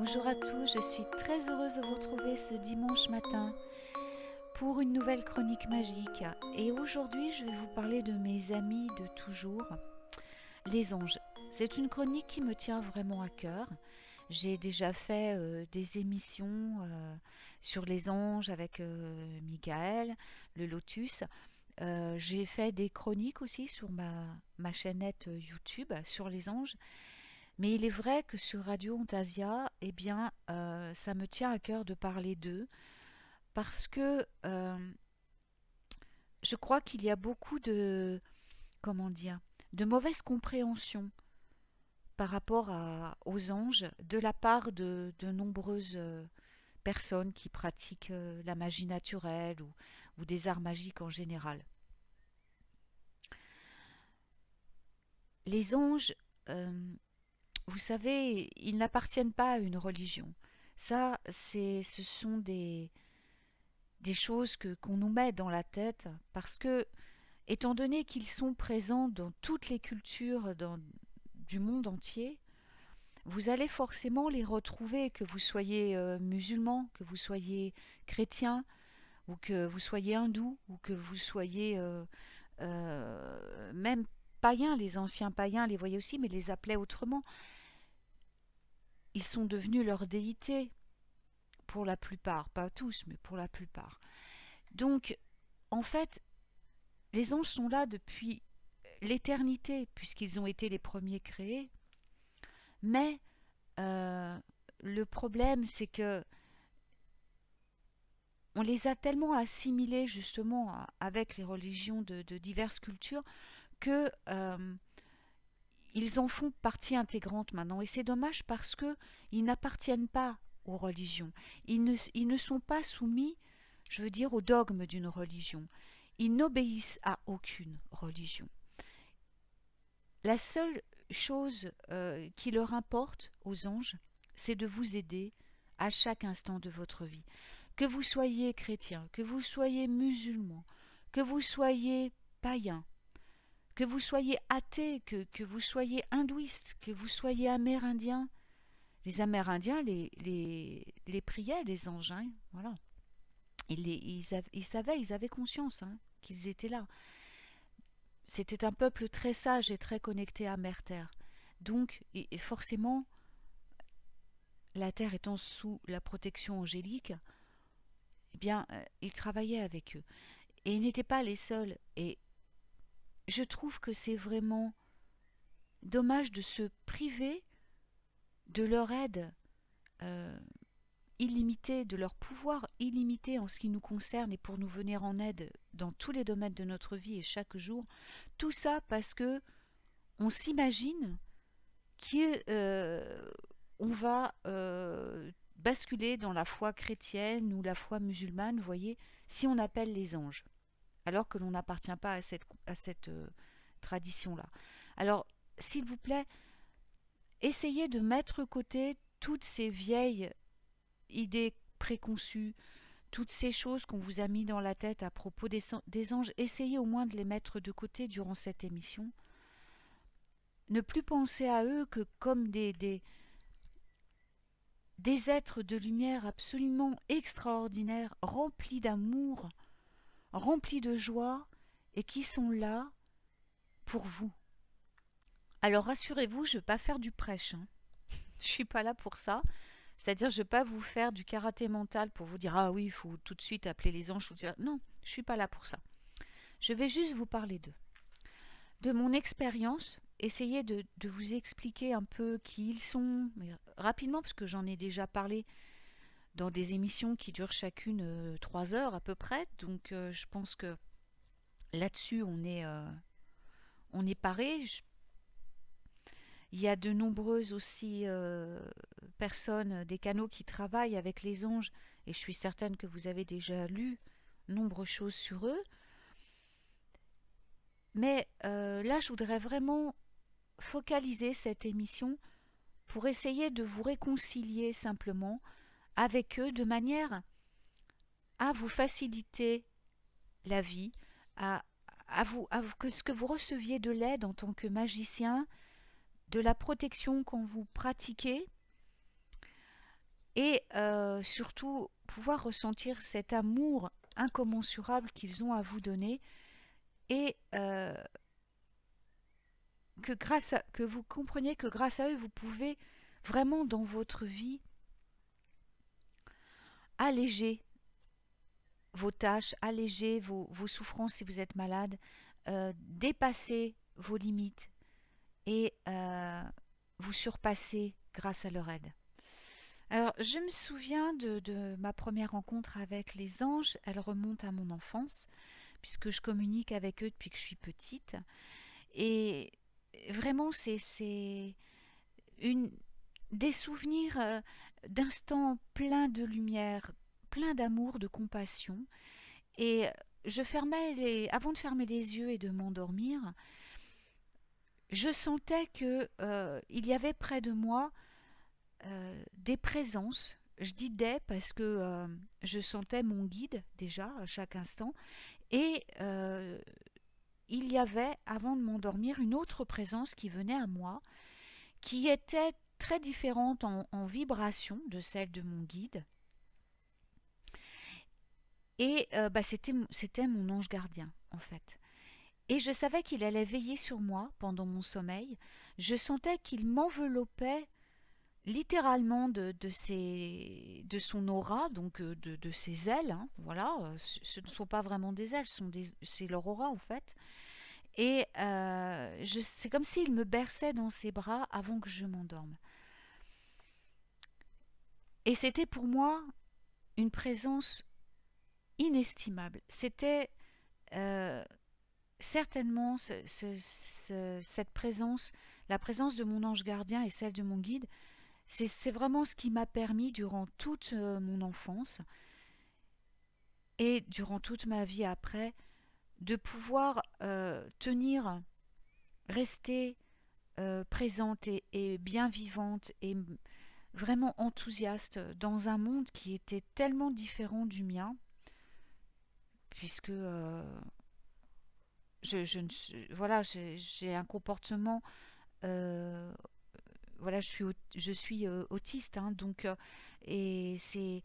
Bonjour à tous, je suis très heureuse de vous retrouver ce dimanche matin pour une nouvelle chronique magique. Et aujourd'hui, je vais vous parler de mes amis de toujours, les anges. C'est une chronique qui me tient vraiment à cœur. J'ai déjà fait des émissions sur les anges avec Michael, le Lotus. J'ai fait des chroniques aussi sur ma chaînette YouTube sur les anges. Mais il est vrai que sur Radio Antasia, eh bien, ça me tient à cœur de parler d'eux parce que je crois qu'il y a beaucoup de, comment dire, de mauvaise compréhension par rapport aux anges de la part de nombreuses personnes qui pratiquent la magie naturelle ou des arts magiques en général. Les anges, euh, vous savez, ils n'appartiennent pas à une religion. Ça, ce sont des choses qu'on nous met dans la tête parce que, étant donné qu'ils sont présents dans toutes les cultures du monde entier, vous allez forcément les retrouver, que vous soyez musulman, que vous soyez chrétien, ou que vous soyez hindou, ou que vous soyez même païens. Les anciens païens les voyaient aussi, mais les appelaient autrement. Ils sont devenus leur déité, pour la plupart, pas tous, mais pour la plupart. Donc, en fait, les anges sont là depuis l'éternité, puisqu'ils ont été les premiers créés. Mais euh, le problème, c'est que on les a tellement assimilés justement avec les religions de diverses cultures que ils en font partie intégrante maintenant. Et c'est dommage parce que ils n'appartiennent pas aux religions. Ils ne sont pas soumis, je veux dire, au dogme d'une religion. Ils n'obéissent à aucune religion. La seule chose qui leur importe aux anges, c'est de vous aider à chaque instant de votre vie. Que vous soyez chrétien, que vous soyez musulman, que vous soyez païen, que vous soyez athée, que vous soyez hindouiste, que vous soyez amérindien. Les Amérindiens les priaient, les anges. Hein, voilà. Ils savaient, ils avaient conscience hein, qu'ils étaient là. C'était un peuple très sage et très connecté à Mère Terre. Donc, et forcément, la Terre étant sous la protection angélique, eh bien, ils travaillaient avec eux. Et ils n'étaient pas les seuls. Et je trouve que c'est vraiment dommage de se priver de leur aide euh, illimitée, de leur pouvoir illimité en ce qui nous concerne et pour nous venir en aide dans tous les domaines de notre vie et chaque jour. Tout ça parce que on s'imagine qu'on va basculer dans la foi chrétienne ou la foi musulmane, vous voyez, si on appelle les anges, alors que l'on n'appartient pas à cette tradition-là. Alors, s'il vous plaît, essayez de mettre de côté toutes ces vieilles idées préconçues, toutes ces choses qu'on vous a mis dans la tête à propos des anges. Essayez au moins de les mettre de côté durant cette émission. Ne plus penser à eux que comme des êtres de lumière absolument extraordinaires, remplis d'amour, remplis de joie, et qui sont là pour vous. Alors rassurez-vous, je ne vais pas faire du prêche. Hein. Je ne suis pas là pour ça. C'est-à-dire, je ne vais pas vous faire du karaté mental pour vous dire ah oui, il faut tout de suite appeler les anges. Non, je ne suis pas là pour ça. Je vais juste vous parler d'eux. De mon expérience, essayer de vous expliquer un peu qui ils sont, mais rapidement, parce que j'en ai déjà parlé dans des émissions qui durent chacune 3 heures à peu près. Donc je pense que là-dessus, on est paré. Il y a de nombreuses aussi personnes, des canaux qui travaillent avec les anges, et je suis certaine que vous avez déjà lu nombreuses choses sur eux. Mais là, je voudrais vraiment focaliser cette émission pour essayer de vous réconcilier simplement avec eux de manière à vous faciliter la vie, à, que ce que vous receviez de l'aide en tant que magicien, de la protection quand vous pratiquez, et surtout pouvoir ressentir cet amour incommensurable qu'ils ont à vous donner et que vous compreniez que grâce à eux, vous pouvez vraiment dans votre vie alléger vos tâches, alléger vos souffrances si vous êtes malade, dépasser vos limites et vous surpasser grâce à leur aide. Alors, je me souviens de ma première rencontre avec les anges. Elle remonte à mon enfance, puisque je communique avec eux depuis que je suis petite. Et vraiment, c'est une, des souvenirs d'instants pleins de lumière, pleins d'amour, de compassion. Et avant de fermer les yeux et de m'endormir, je sentais que il y avait près de moi des présences. Je dis des parce que je sentais mon guide déjà à chaque instant. Et il y avait, avant de m'endormir, une autre présence qui venait à moi, qui était très différente en vibration de celle de mon guide. Et c'était mon ange gardien, en fait. Et je savais qu'il allait veiller sur moi pendant mon sommeil. Je sentais qu'il m'enveloppait littéralement de son aura, donc de ses ailes. Hein, voilà, ce ne sont pas vraiment des ailes, c'est leur aura en fait. Et c'est comme s'il me berçait dans ses bras avant que je m'endorme. Et c'était pour moi une présence inestimable. C'était euh, certainement cette présence, la présence de mon ange gardien et celle de mon guide. C'est vraiment ce qui m'a permis durant toute mon enfance et durant toute ma vie après de pouvoir tenir, rester présente et bien vivante et vraiment enthousiaste dans un monde qui était tellement différent du mien, puisque voilà, j'ai un comportement, euh, voilà, je suis autiste, hein, donc et c'est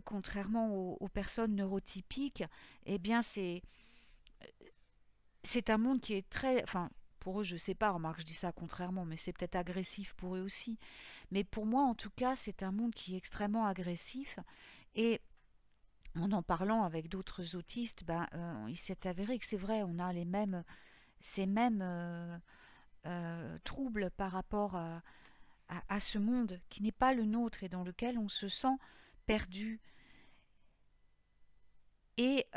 contrairement aux personnes neurotypiques, eh bien c'est un monde qui est très, enfin pour eux je sais pas, remarque je dis ça contrairement, mais c'est peut-être agressif pour eux aussi. Mais pour moi en tout cas c'est un monde qui est extrêmement agressif et en parlant avec d'autres autistes, ben, il s'est avéré que c'est vrai, on a ces mêmes troubles par rapport à ce monde qui n'est pas le nôtre et dans lequel on se sent perdu. Et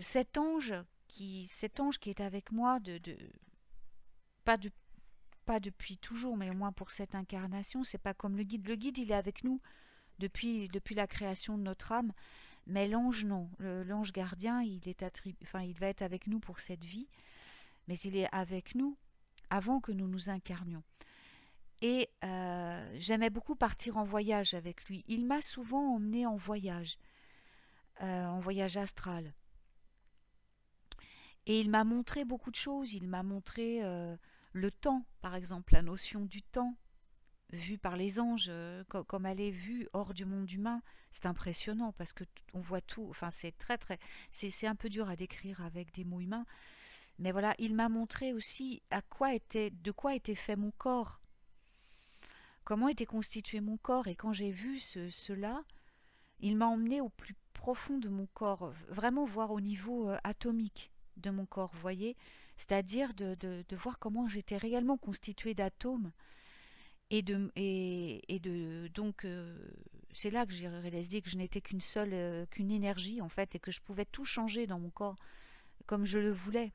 cet ange qui est avec moi, pas, de, pas depuis toujours, mais au moins pour cette incarnation, c'est pas comme le guide. Le guide, il est avec nous depuis la création de notre âme, mais l'ange, non. L'ange gardien, il va être avec nous pour cette vie, mais il est avec nous avant que nous nous incarnions. Et j'aimais beaucoup partir en voyage avec lui. Il m'a souvent emmené en voyage astral. Et il m'a montré beaucoup de choses. Il m'a montré le temps, par exemple, la notion du temps, vue par les anges, comme elle est vue hors du monde humain. C'est impressionnant parce que on voit tout. Enfin, c'est très très. C'est un peu dur à décrire avec des mots humains. Mais voilà, il m'a montré aussi de quoi était fait mon corps, comment était constitué mon corps. Et quand j'ai vu cela, il m'a emmené au plus profond de mon corps, vraiment voir au niveau atomique de mon corps, vous voyez, c'est-à-dire de voir comment j'étais réellement constituée d'atomes donc c'est là que j'ai réalisé que je n'étais qu'une énergie en fait et que je pouvais tout changer dans mon corps comme je le voulais.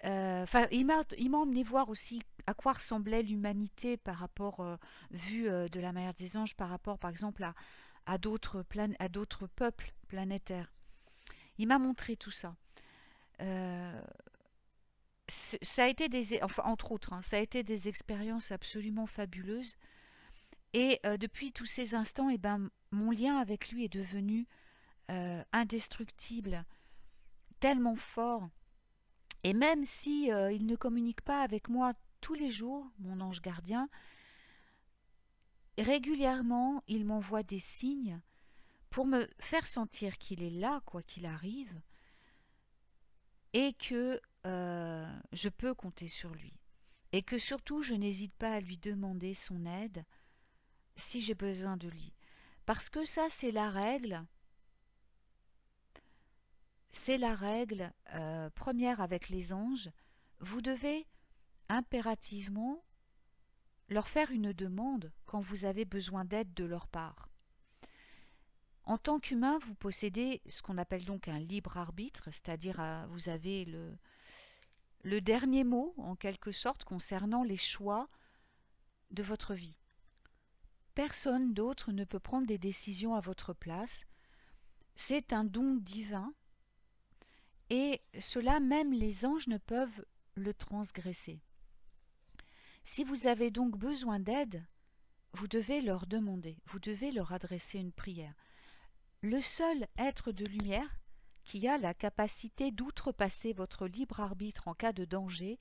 Enfin, il m'a emmené voir aussi à quoi ressemblait l'humanité par rapport, vue de la manière des anges, par rapport, par exemple, à d'autres peuples planétaires. Il m'a montré tout ça. Euh, Ça a été enfin, entre autres, hein, ça a été des expériences absolument fabuleuses. Et depuis tous ces instants, eh ben, mon lien avec lui est devenu indestructible, tellement fort. Et même si il ne communique pas avec moi tous les jours, mon ange gardien, régulièrement, il m'envoie des signes pour me faire sentir qu'il est là, quoi qu'il arrive, et que je peux compter sur lui. Et que surtout, je n'hésite pas à lui demander son aide si j'ai besoin de lui. Parce que ça, c'est la règle première avec les anges. Vous devez impérativement leur faire une demande quand vous avez besoin d'aide de leur part. En tant qu'humain, vous possédez ce qu'on appelle donc un libre arbitre, c'est-à-dire vous avez le dernier mot, en quelque sorte, concernant les choix de votre vie. Personne d'autre ne peut prendre des décisions à votre place. C'est un don divin et cela, même les anges ne peuvent le transgresser. Si vous avez donc besoin d'aide, vous devez leur demander, vous devez leur adresser une prière. Le seul être de lumière qui a la capacité d'outrepasser votre libre arbitre en cas de danger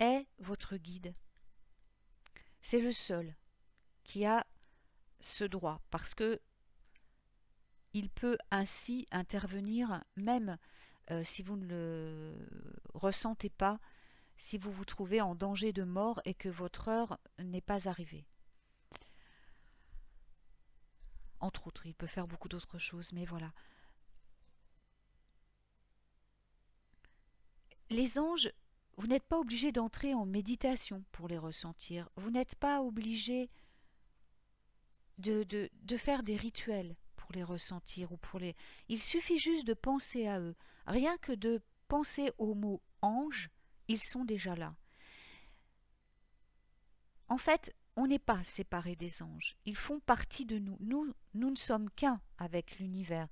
est votre guide. C'est le seul qui a ce droit, parce que il peut ainsi intervenir même si vous ne le ressentez pas, si vous vous trouvez en danger de mort et que votre heure n'est pas arrivée. Entre autres, il peut faire beaucoup d'autres choses, mais voilà. Les anges, vous n'êtes pas obligé d'entrer en méditation pour les ressentir. Vous n'êtes pas obligé de faire des rituels pour les ressentir ou pour les. Il suffit juste de penser à eux. Rien que de penser au mot ange, ils sont déjà là. En fait, on n'est pas séparés des anges. Ils font partie de nous. Nous ne sommes qu'un avec l'univers.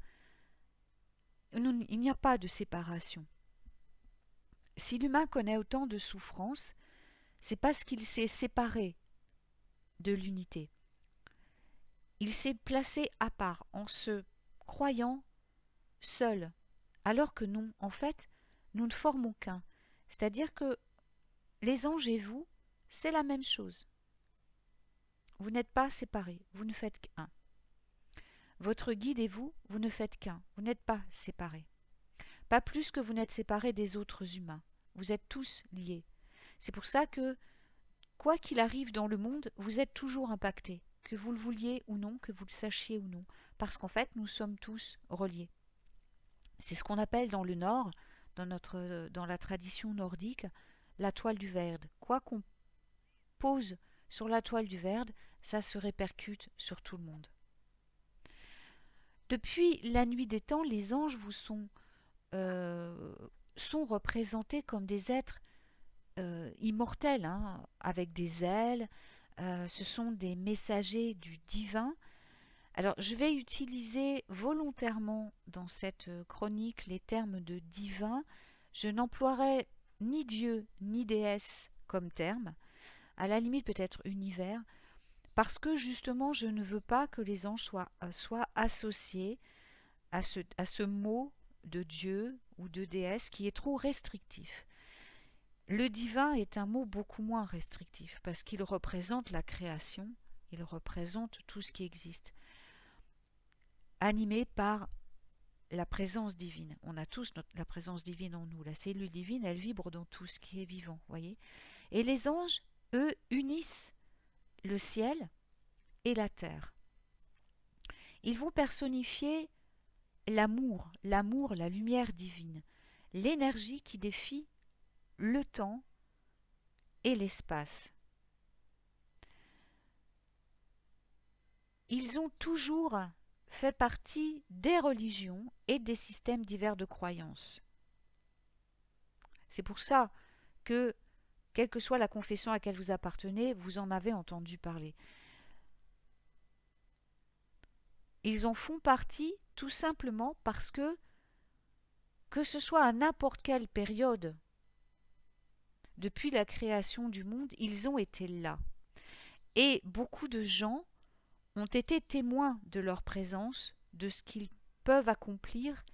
Il n'y a pas de séparation. Si l'humain connaît autant de souffrances, c'est parce qu'il s'est séparé de l'unité. Il s'est placé à part en se croyant seul, alors que non, en fait, nous ne formons qu'un. C'est-à-dire que les anges et vous, c'est la même chose. Vous n'êtes pas séparés, vous ne faites qu'un. Votre guide et vous, vous ne faites qu'un, vous n'êtes pas séparés. Pas plus que vous n'êtes séparés des autres humains. Vous êtes tous liés. C'est pour ça que, quoi qu'il arrive dans le monde, vous êtes toujours impactés, que vous le vouliez ou non, que vous le sachiez ou non, parce qu'en fait, nous sommes tous reliés. C'est ce qu'on appelle dans le Nord, dans la tradition nordique, la toile du Verde. Quoi qu'on pose sur la toile du Verde, ça se répercute sur tout le monde. Depuis la nuit des temps, les anges vous sont représentés comme des êtres immortels, hein, avec des ailes. Ce sont des messagers du divin. Alors, je vais utiliser volontairement dans cette chronique les termes de divin. Je n'emploierai ni Dieu ni déesse comme terme, à la limite peut-être univers, parce que justement je ne veux pas que les anges soient associés à ce mot de Dieu ou de déesse qui est trop restrictif. Le divin est un mot beaucoup moins restrictif parce qu'il représente la création, il représente tout ce qui existe, animé par la présence divine. On a tous la présence divine en nous. La cellule divine, elle vibre dans tout ce qui est vivant, voyez. Et les anges, eux, unissent le ciel et la terre. Ils vont personnifier l'amour, la lumière divine, l'énergie qui défie le temps et l'espace. Ils ont toujours fait partie des religions et des systèmes divers de croyances. C'est pour ça que, quelle que soit la confession à laquelle vous appartenez, vous en avez entendu parler. Ils en font partie tout simplement parce que ce soit à n'importe quelle période, depuis la création du monde, ils ont été là. Et beaucoup de gens ont été témoins de leur présence, de ce qu'ils peuvent accomplir.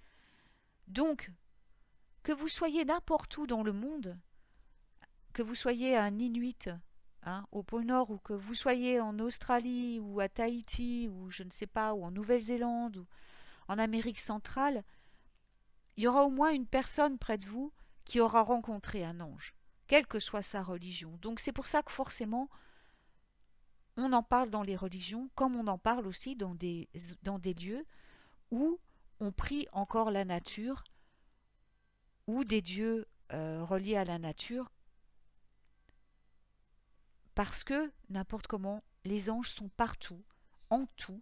Donc, que vous soyez n'importe où dans le monde, que vous soyez un Inuit hein, au pôle Nord, ou que vous soyez en Australie ou à Tahiti ou je ne sais pas, ou en Nouvelle-Zélande ou en Amérique centrale, il y aura au moins une personne près de vous qui aura rencontré un ange, quelle que soit sa religion. Donc c'est pour ça que forcément, on en parle dans les religions, comme on en parle aussi dans des lieux où on prie encore la nature, ou des dieux reliés à la nature, parce que, n'importe comment, les anges sont partout, en tout,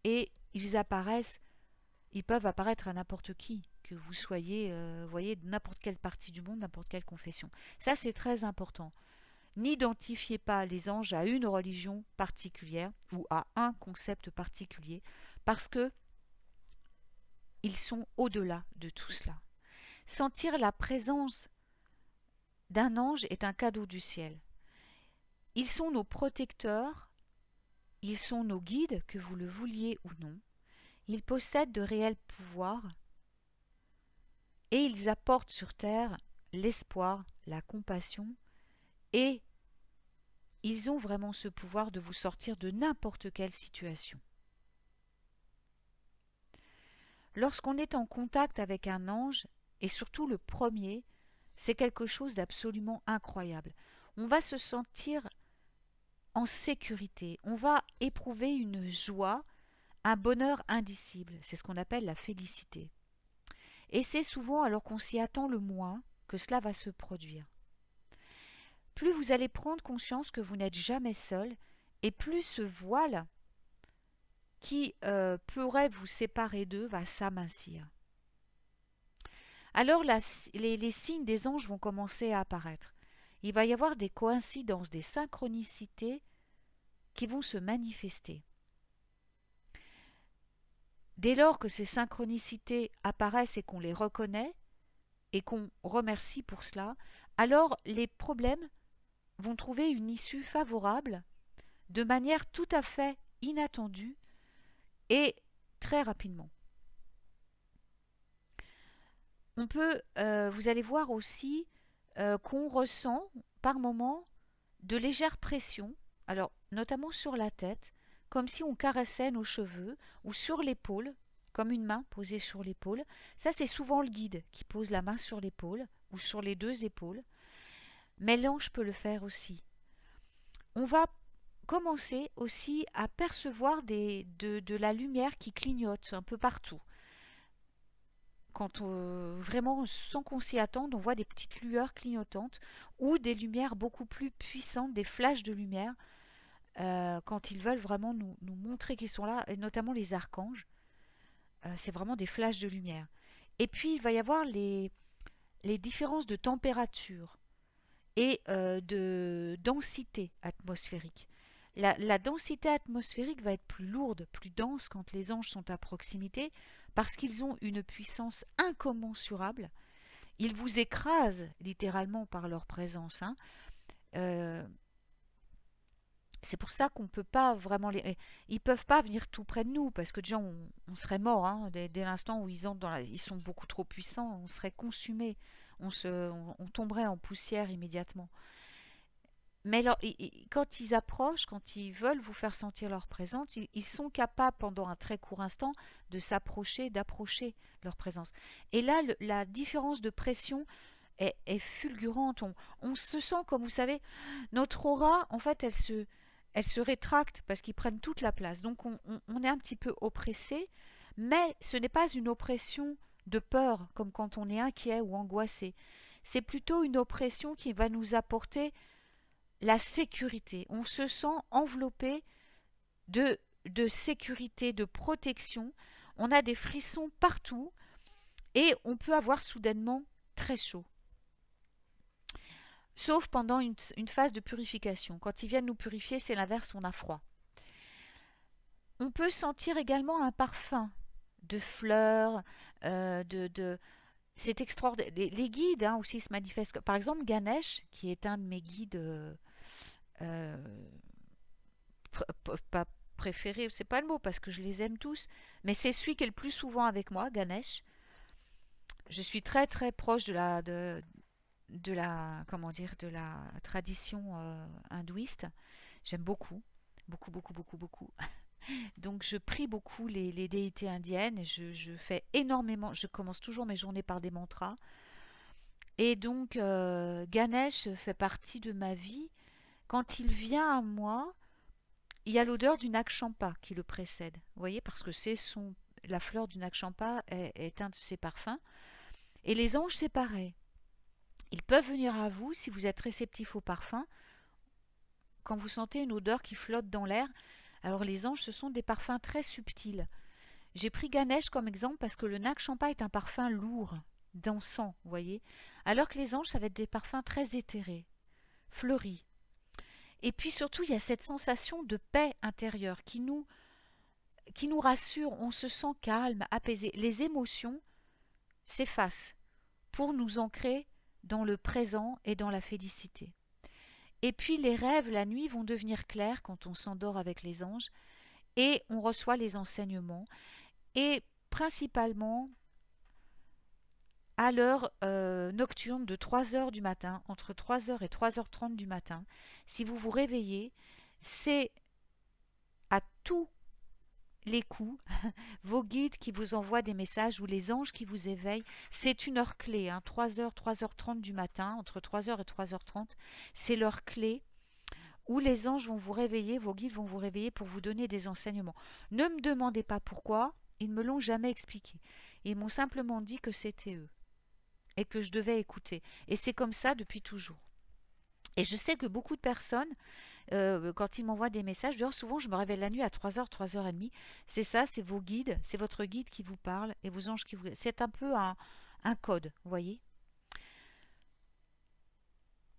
et ils peuvent apparaître à n'importe qui, que vous soyez, voyez, de n'importe quelle partie du monde, n'importe quelle confession. Ça, c'est très important. N'identifiez pas les anges à une religion particulière ou à un concept particulier, parce que ils sont au-delà de tout cela. Sentir la présence d'un ange est un cadeau du ciel. Ils sont nos protecteurs, ils sont nos guides, que vous le vouliez ou non. Ils possèdent de réels pouvoirs et ils apportent sur terre l'espoir, la compassion, et ils ont vraiment ce pouvoir de vous sortir de n'importe quelle situation. Lorsqu'on est en contact avec un ange, et surtout le premier, c'est quelque chose d'absolument incroyable. On va se sentir en sécurité, on va éprouver une joie, un bonheur indicible, c'est ce qu'on appelle la félicité. Et c'est souvent alors qu'on s'y attend le moins que cela va se produire. Plus vous allez prendre conscience que vous n'êtes jamais seul, et plus ce voile qui pourrait vous séparer d'eux va s'amincir. Alors les signes des anges vont commencer à apparaître. Il va y avoir des coïncidences, des synchronicités qui vont se manifester. Dès lors que ces synchronicités apparaissent et qu'on les reconnaît et qu'on remercie pour cela, alors les problèmes vont trouver une issue favorable de manière tout à fait inattendue et très rapidement. Vous allez voir aussi qu'on ressent par moments de légères pressions, alors notamment sur la tête, comme si on caressait nos cheveux, ou sur l'épaule, comme une main posée sur l'épaule. Ça, c'est souvent le guide qui pose la main sur l'épaule ou sur les deux épaules. Mais l'ange peut le faire aussi. On va commencer aussi à percevoir de la lumière qui clignote un peu partout. Quand vraiment, sans qu'on s'y attende, on voit des petites lueurs clignotantes ou des lumières beaucoup plus puissantes, des flashs de lumière, quand ils veulent vraiment nous montrer qu'ils sont là, et notamment les archanges. C'est vraiment des flashs de lumière. Et puis, il va y avoir les différences de température et de densité atmosphérique. La densité atmosphérique va être plus lourde, plus dense quand les anges sont à proximité, parce qu'ils ont une puissance incommensurable. Ils vous écrasent littéralement par leur présence, hein. Euh, c'est pour ça qu'on peut pas vraiment ils peuvent pas venir tout près de nous, parce que déjà on serait mort, hein, dès l'instant où ils entrent ils sont beaucoup trop puissants, on serait consumé, on tomberait en poussière immédiatement. Mais alors, quand ils approchent, quand ils veulent vous faire sentir leur présence, ils sont capables pendant un très court instant de s'approcher, d'approcher leur présence. Et là, la différence de pression est fulgurante. On se sent, comme vous savez, notre aura, en fait, elle se rétracte parce qu'ils prennent toute la place. Donc on est un petit peu oppressé, mais ce n'est pas une oppression de peur, comme quand on est inquiet ou angoissé. C'est plutôt une oppression qui va nous apporter la sécurité. On se sent enveloppé de sécurité, de protection. On a des frissons partout et on peut avoir soudainement très chaud. Sauf pendant une phase de purification. Quand ils viennent nous purifier, c'est l'inverse, on a froid. On peut sentir également un parfum de fleurs, c'est extraordinaire. Les guides, hein, aussi se manifestent. Par exemple, Ganesh, qui est un de mes guides euh, pas préférés, c'est pas le mot parce que je les aime tous, mais c'est celui qui est le plus souvent avec moi, Ganesh. Je suis très très proche comment dire, de la tradition hindouiste. J'aime beaucoup, beaucoup, beaucoup, beaucoup, beaucoup. Donc je prie beaucoup les déités indiennes et je fais énormément, je commence toujours mes journées par des mantras. Et donc Ganesh fait partie de ma vie. Quand il vient à moi, il y a l'odeur du Nag-Champa qui le précède. Vous voyez, parce que la fleur du Nag-Champa est un de ses parfums. Et les anges, c'est pareil. Ils peuvent venir à vous si vous êtes réceptif au parfum. Quand vous sentez une odeur qui flotte dans l'air, alors les anges, ce sont des parfums très subtils. J'ai pris Ganesh comme exemple parce que le Nag Champa est un parfum lourd, d'encens, vous voyez. Alors que les anges, ça va être des parfums très éthérés, fleuris. Et puis surtout, il y a cette sensation de paix intérieure qui nous rassure. On se sent calme, apaisé. Les émotions s'effacent pour nous ancrer dans le présent et dans la félicité. Et puis les rêves la nuit vont devenir clairs quand on s'endort avec les anges et on reçoit les enseignements. Et principalement à l'heure nocturne de 3 heures du matin, entre 3 heures et 3h30 du matin, si vous vous réveillez, c'est à tous les coups vos guides qui vous envoient des messages ou les anges qui vous éveillent. C'est une heure clé, 3h, 3h30 du matin, entre 3 heures et 3h30, c'est l'heure clé où les anges vont vous réveiller, vos guides vont vous réveiller pour vous donner des enseignements. Ne me demandez pas pourquoi, ils ne me l'ont jamais expliqué. Ils m'ont simplement dit que c'était eux et que je devais écouter. Et c'est comme ça depuis toujours. Et je sais que beaucoup de personnes, quand ils m'envoient des messages, d'ailleurs souvent je me réveille la nuit à 3h, 3h30, c'est ça, c'est vos guides, c'est votre guide qui vous parle et vos anges qui vous... C'est un peu un code, vous voyez.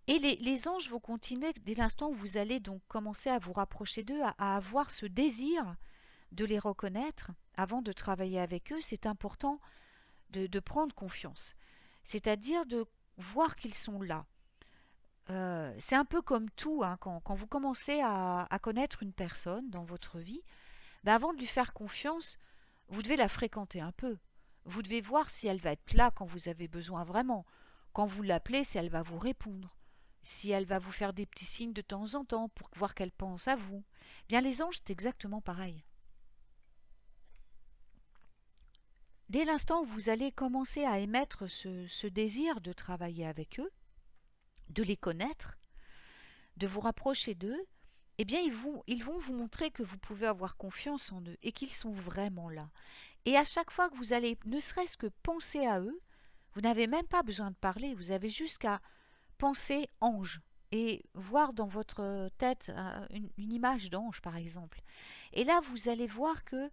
Et les anges vont continuer dès l'instant où vous allez donc commencer à vous rapprocher d'eux, à avoir ce désir de les reconnaître. Avant de travailler avec eux, c'est important de prendre confiance. C'est-à-dire de voir qu'ils sont là. C'est un peu comme tout, quand vous commencez à connaître une personne dans votre vie, ben avant de lui faire confiance, vous devez la fréquenter un peu. Vous devez voir si elle va être là quand vous avez besoin vraiment. Quand vous l'appelez, si elle va vous répondre. Si elle va vous faire des petits signes de temps en temps pour voir qu'elle pense à vous. Bien les anges, c'est exactement pareil. Dès l'instant où vous allez commencer à émettre ce désir de travailler avec eux, de les connaître, de vous rapprocher d'eux, eh bien ils vont vous montrer que vous pouvez avoir confiance en eux et qu'ils sont vraiment là. Et à chaque fois que vous allez ne serait-ce que penser à eux, vous n'avez même pas besoin de parler, vous avez juste qu'à penser ange et voir dans votre tête une image d'ange par exemple. Et là vous allez voir que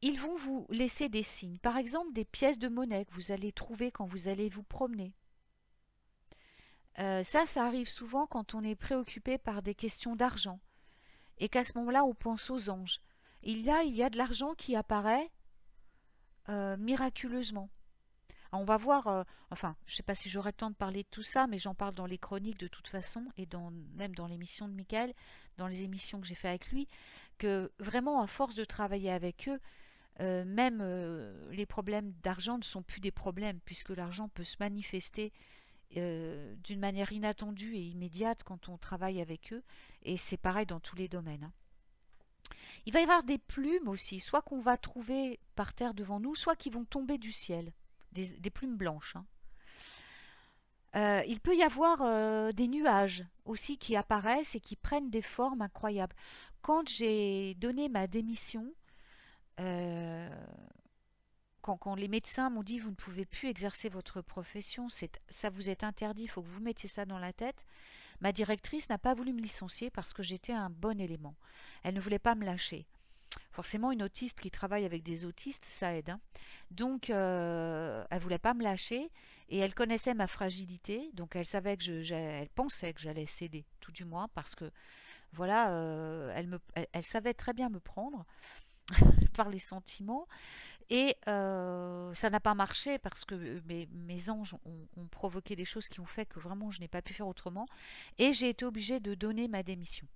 ils vont vous laisser des signes, par exemple des pièces de monnaie que vous allez trouver quand vous allez vous promener. Ça arrive souvent quand on est préoccupé par des questions d'argent et qu'à ce moment-là, on pense aux anges. Il y a de l'argent qui apparaît miraculeusement. Alors, on va voir, enfin, je ne sais pas si j'aurai le temps de parler de tout ça, mais j'en parle dans les chroniques de toute façon et même dans l'émission de Michael, dans les émissions que j'ai fait avec lui, que vraiment, à force de travailler avec eux, même les problèmes d'argent ne sont plus des problèmes puisque l'argent peut se manifester d'une manière inattendue et immédiate quand on travaille avec eux, et c'est pareil dans tous les domaines. Il va y avoir des plumes aussi, soit qu'on va trouver par terre devant nous, soit qui vont tomber du ciel, des plumes blanches. Il peut y avoir des nuages aussi qui apparaissent et qui prennent des formes incroyables. Quand j'ai donné ma démission, euh, quand les médecins m'ont dit vous ne pouvez plus exercer votre profession, ça vous est interdit, il faut que vous mettiez ça dans la tête, ma directrice n'a pas voulu me licencier parce que j'étais un bon élément. Elle ne voulait pas me lâcher. Forcément, une autiste qui travaille avec des autistes, ça aide. Donc, elle voulait pas me lâcher et elle connaissait ma fragilité, donc elle savait que elle pensait que j'allais céder, tout du moins, parce que voilà, elle savait très bien me prendre par les sentiments. Et ça n'a pas marché parce que mes anges ont provoqué des choses qui ont fait que vraiment je n'ai pas pu faire autrement. Et j'ai été obligée de donner ma démission.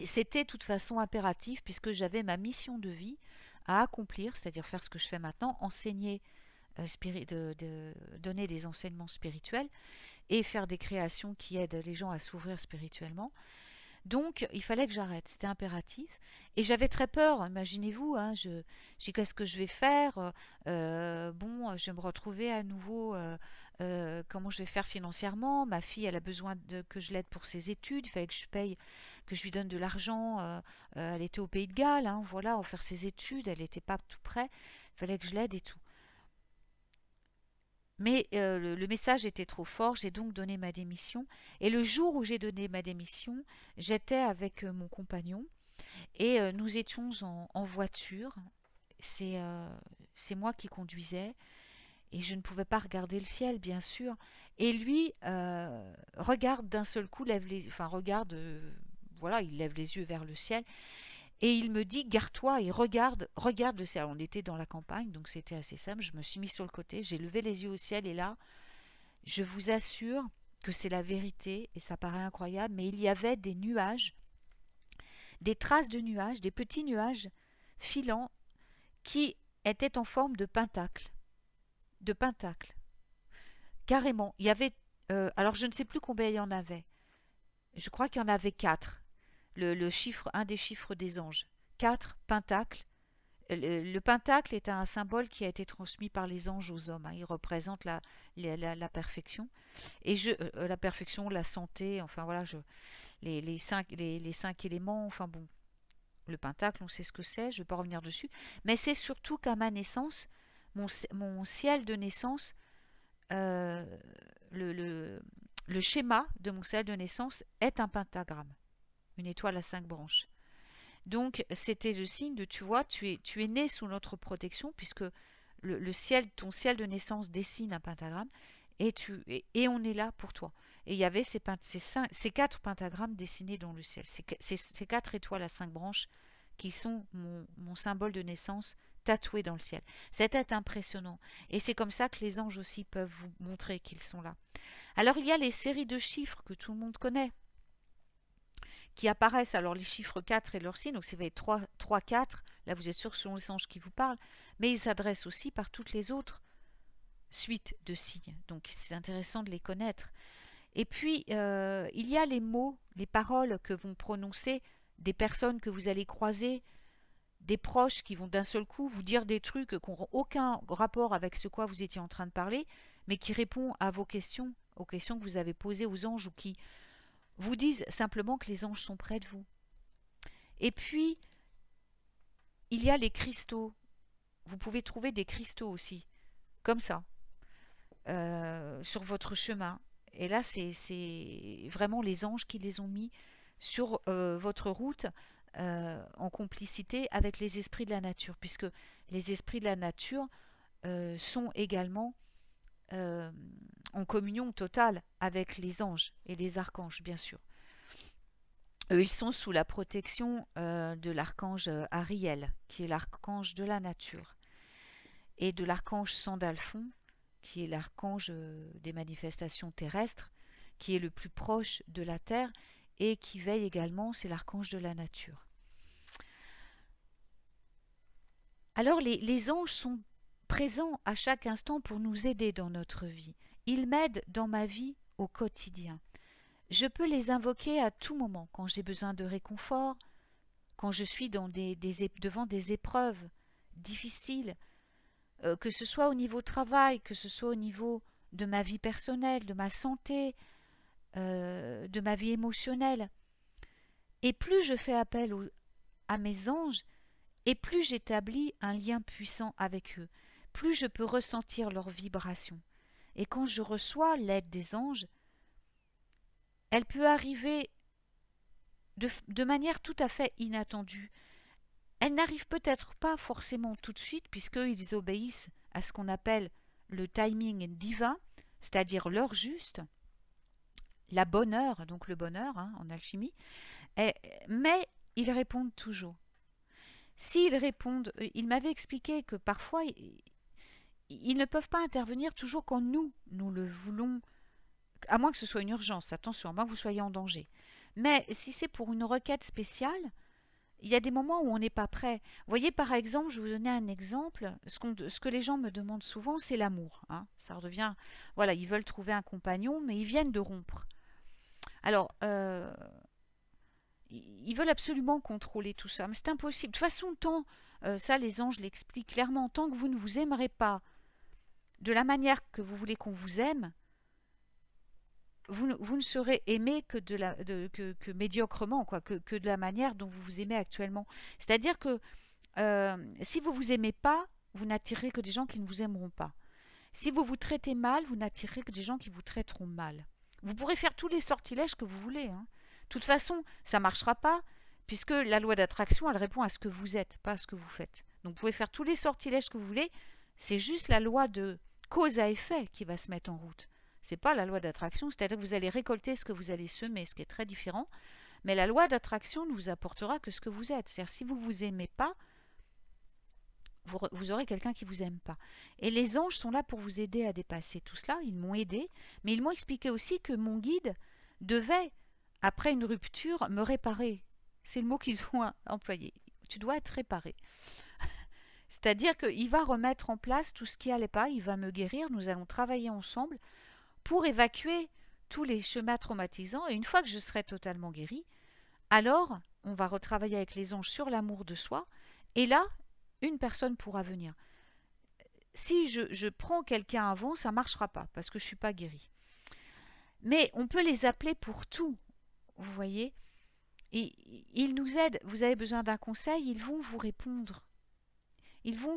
Et c'était de toute façon impératif puisque j'avais ma mission de vie à accomplir, c'est-à-dire faire ce que je fais maintenant, enseigner de donner des enseignements spirituels et faire des créations qui aident les gens à s'ouvrir spirituellement. Donc, il fallait que j'arrête, c'était impératif. Et j'avais très peur, imaginez-vous, hein, j'ai qu'est-ce que je vais faire? Bon, je vais me retrouver à nouveau, comment je vais faire financièrement? Ma fille, elle a besoin que je l'aide pour ses études, il fallait que je paye, que je lui donne de l'argent. Elle était au Pays de Galles, hein, voilà, pour faire ses études, elle n'était pas tout près, il fallait que je l'aide et tout. Mais le message était trop fort, j'ai donc donné ma démission. Et le jour où j'ai donné ma démission, j'étais avec mon compagnon et nous étions en voiture. C'est euh, c'est moi qui conduisais et je ne pouvais pas regarder le ciel, bien sûr. Et lui regarde d'un seul coup, enfin regarde, voilà, il lève les yeux vers le ciel et il me dit, garde-toi et regarde le ciel. On était dans la campagne, donc c'était assez simple. Je me suis mis sur le côté, j'ai levé les yeux au ciel et là, je vous assure que c'est la vérité et ça paraît incroyable, mais il y avait des nuages, des traces de nuages, des petits nuages filants qui étaient en forme de pentacle, carrément. Il y avait, alors je ne sais plus combien il y en avait. Je crois qu'il y en avait quatre. Le chiffre, un des chiffres des anges. Quatre pentacles. Le pentacle est un symbole qui a été transmis par les anges aux hommes, hein. Il représente la perfection. Et la perfection, la santé, enfin voilà, les cinq éléments, enfin bon, le pentacle, on sait ce que c'est, je ne vais pas revenir dessus. Mais c'est surtout qu'à ma naissance, mon ciel de naissance, euh, le, le, le schéma de mon ciel de naissance est un pentagramme, une étoile à 5 branches. Donc c'était le signe de, tu vois, tu es né sous notre protection puisque ciel, ton ciel de naissance dessine un pentagramme et on est là pour toi. Et il y avait ces quatre pentagrammes dessinés dans le ciel, ces quatre étoiles à 5 branches qui sont mon symbole de naissance tatoué dans le ciel. C'était impressionnant. Et c'est comme ça que les anges aussi peuvent vous montrer qu'ils sont là. Alors il y a les séries de chiffres que tout le monde connaît qui apparaissent, alors les chiffres 4 et leur signe, donc c'est 3, 4, là vous êtes sûr que ce sont les anges qui vous parlent, mais ils s'adressent aussi par toutes les autres suites de signes, donc c'est intéressant de les connaître. Et puis, il y a les mots, les paroles que vont prononcer des personnes que vous allez croiser, des proches qui vont d'un seul coup vous dire des trucs qui n'ont aucun rapport avec ce quoi vous étiez en train de parler, mais qui répondent à vos questions, aux questions que vous avez posées aux anges ou qui vous disent simplement que les anges sont près de vous. Et puis, il y a les cristaux. Vous pouvez trouver des cristaux aussi, comme ça, sur votre chemin. Et là, c'est vraiment les anges qui les ont mis sur votre route en complicité avec les esprits de la nature, puisque les esprits de la nature sont également en communion totale avec les anges et les archanges, bien sûr. Ils sont sous la protection de l'archange Ariel, qui est l'archange de la nature, et de l'archange Sandalphon, qui est l'archange des manifestations terrestres, qui est le plus proche de la terre et qui veille également, c'est l'archange de la nature. Alors les anges sont présents à chaque instant pour nous aider dans notre vie. Ils m'aident dans ma vie au quotidien. Je peux les invoquer à tout moment, quand j'ai besoin de réconfort, quand je suis devant des épreuves difficiles, que ce soit au niveau travail, que ce soit au niveau de ma vie personnelle, de ma santé, de ma vie émotionnelle. Et plus je fais appel à mes anges, et plus j'établis un lien puissant avec eux, plus je peux ressentir leurs vibrations. Et quand je reçois l'aide des anges, elle peut arriver de manière tout à fait inattendue. Elle n'arrive peut-être pas forcément tout de suite, puisqu'ils obéissent à ce qu'on appelle le timing divin, c'est-à-dire l'heure juste, la bonne heure, donc le bonheur en alchimie, mais ils répondent toujours. S'ils répondent, il m'avait expliqué que parfois, ils ne peuvent pas intervenir toujours quand nous le voulons, à moins que ce soit une urgence, attention, à moins que vous soyez en danger. Mais si c'est pour une requête spéciale, il y a des moments où on n'est pas prêt. Vous voyez, par exemple, je vais vous donner un exemple. Ce que les gens me demandent souvent, c'est l'amour, hein. Ça redevient, voilà, ils veulent trouver un compagnon, mais ils viennent de rompre. Alors, ils veulent absolument contrôler tout ça, mais c'est impossible. De toute façon, ça les anges l'expliquent clairement, tant que vous ne vous aimerez pas de la manière que vous voulez qu'on vous aime, vous ne serez aimé que médiocrement, quoi, que de la manière dont vous vous aimez actuellement. C'est-à-dire que si vous vous aimez pas, vous n'attirerez que des gens qui ne vous aimeront pas. Si vous vous traitez mal, vous n'attirerez que des gens qui vous traiteront mal. Vous pourrez faire tous les sortilèges que vous voulez, hein. De toute façon, ça ne marchera pas, puisque la loi d'attraction, elle répond à ce que vous êtes, pas à ce que vous faites. Donc vous pouvez faire tous les sortilèges que vous voulez, c'est juste la loi de cause à effet qui va se mettre en route. C'est pas la loi d'attraction, c'est-à-dire que vous allez récolter ce que vous allez semer, ce qui est très différent. Mais la loi d'attraction ne vous apportera que ce que vous êtes. C'est-à-dire si vous ne vous aimez pas, vous aurez quelqu'un qui ne vous aime pas. Et les anges sont là pour vous aider à dépasser tout cela. Ils m'ont aidé, mais ils m'ont expliqué aussi que mon guide devait, après une rupture, me réparer. C'est le mot qu'ils ont employé. Tu dois être réparé. C'est-à-dire qu'il va remettre en place tout ce qui n'allait pas, il va me guérir, nous allons travailler ensemble pour évacuer tous les chemins traumatisants. Et une fois que je serai totalement guérie, alors on va retravailler avec les anges sur l'amour de soi. Et là, une personne pourra venir. Si je prends quelqu'un avant, ça ne marchera pas parce que je ne suis pas guérie. Mais on peut les appeler pour tout, vous voyez. Et ils nous aident. Vous avez besoin d'un conseil, ils vont vous répondre. Ils vont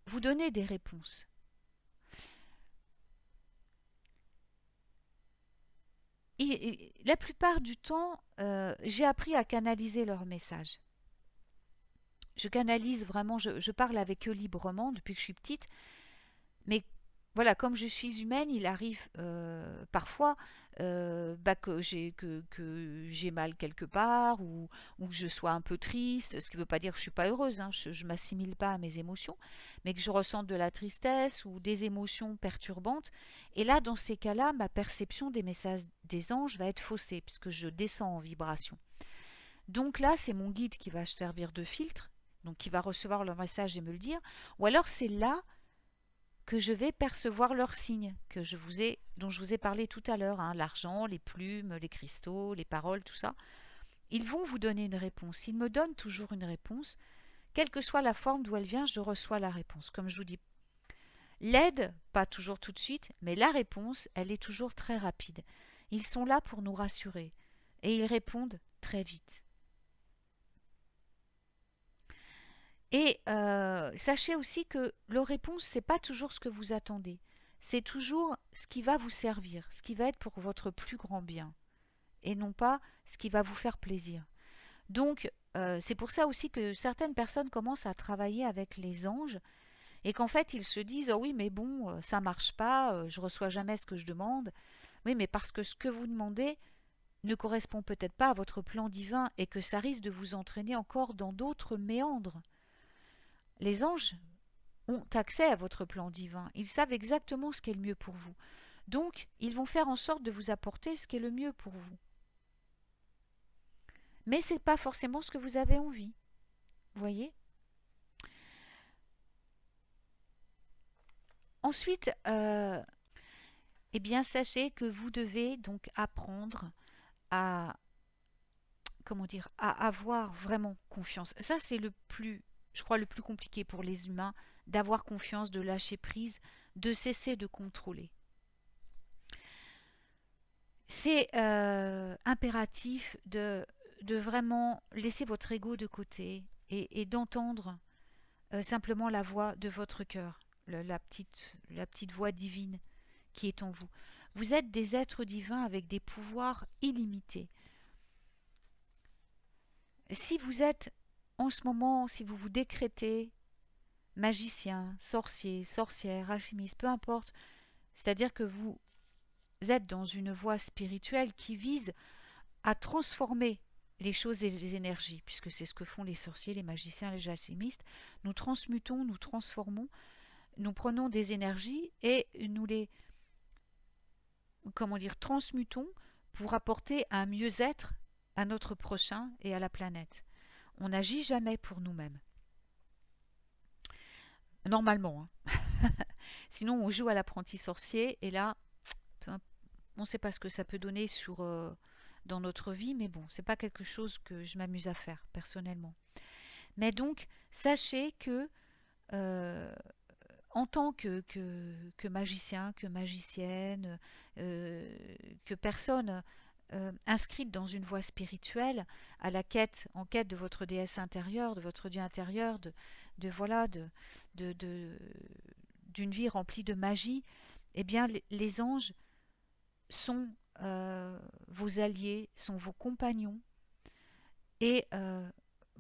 vous donner des réponses. Et la plupart du temps, j'ai appris à canaliser leurs messages. Je canalise vraiment, je parle avec eux librement depuis que je suis petite. Mais voilà, comme je suis humaine, il arrive parfois que j'ai mal quelque part ou que je sois un peu triste, ce qui ne veut pas dire que je ne suis pas heureuse, hein, je ne m'assimile pas à mes émotions, mais que je ressente de la tristesse ou des émotions perturbantes. Et là, dans ces cas-là, ma perception des messages des anges va être faussée puisque je descends en vibration. Donc là, c'est mon guide qui va servir de filtre, donc qui va recevoir le message et me le dire, ou alors c'est là que je vais percevoir leurs signes dont je vous ai parlé tout à l'heure, hein, l'argent, les plumes, les cristaux, les paroles, tout ça. Ils vont vous donner une réponse. Ils me donnent toujours une réponse. Quelle que soit la forme d'où elle vient, je reçois la réponse. Comme je vous dis, l'aide, pas toujours tout de suite, mais la réponse, elle est toujours très rapide. Ils sont là pour nous rassurer et ils répondent très vite. Et sachez aussi que leur réponse, ce n'est pas toujours ce que vous attendez. C'est toujours ce qui va vous servir, ce qui va être pour votre plus grand bien, et non pas ce qui va vous faire plaisir. Donc, c'est pour ça aussi que certaines personnes commencent à travailler avec les anges, et qu'en fait, ils se disent « Oh oui, mais bon, ça marche pas, je reçois jamais ce que je demande. » Oui, mais parce que ce que vous demandez ne correspond peut-être pas à votre plan divin, et que ça risque de vous entraîner encore dans d'autres méandres. Les anges ont accès à votre plan divin. Ils savent exactement ce qui est le mieux pour vous. Donc, ils vont faire en sorte de vous apporter ce qui est le mieux pour vous. Mais ce n'est pas forcément ce que vous avez envie. Vous voyez ? Ensuite, eh bien, sachez que vous devez donc apprendre à, à avoir vraiment confiance. Ça, c'est je crois, le plus compliqué pour les humains, d'avoir confiance, de lâcher prise, de cesser de contrôler. C'est impératif de vraiment laisser votre ego de côté et d'entendre simplement la voix de votre cœur, la petite voix divine qui est en vous. Vous êtes des êtres divins avec des pouvoirs illimités. Si vous êtes en ce moment, si vous vous décrétez magicien, sorcier, sorcière, alchimiste, peu importe, c'est-à-dire que vous êtes dans une voie spirituelle qui vise à transformer les choses et les énergies, puisque c'est ce que font les sorciers, les magiciens, les alchimistes. Nous transmutons, nous transformons, nous prenons des énergies et nous les transmutons pour apporter un mieux-être à notre prochain et à la planète. On n'agit jamais pour nous-mêmes. Normalement, hein. Sinon, on joue à l'apprenti sorcier et là, on ne sait pas ce que ça peut donner dans notre vie, mais bon, c'est pas quelque chose que je m'amuse à faire personnellement. Mais donc, sachez que euh, en tant que magicien, que magicienne, que personne inscrite dans une voie spirituelle, en quête de votre déesse intérieure, de votre dieu intérieur, voilà, de, de- d'une vie remplie de magie, eh bien, les anges sont vos alliés, sont vos compagnons et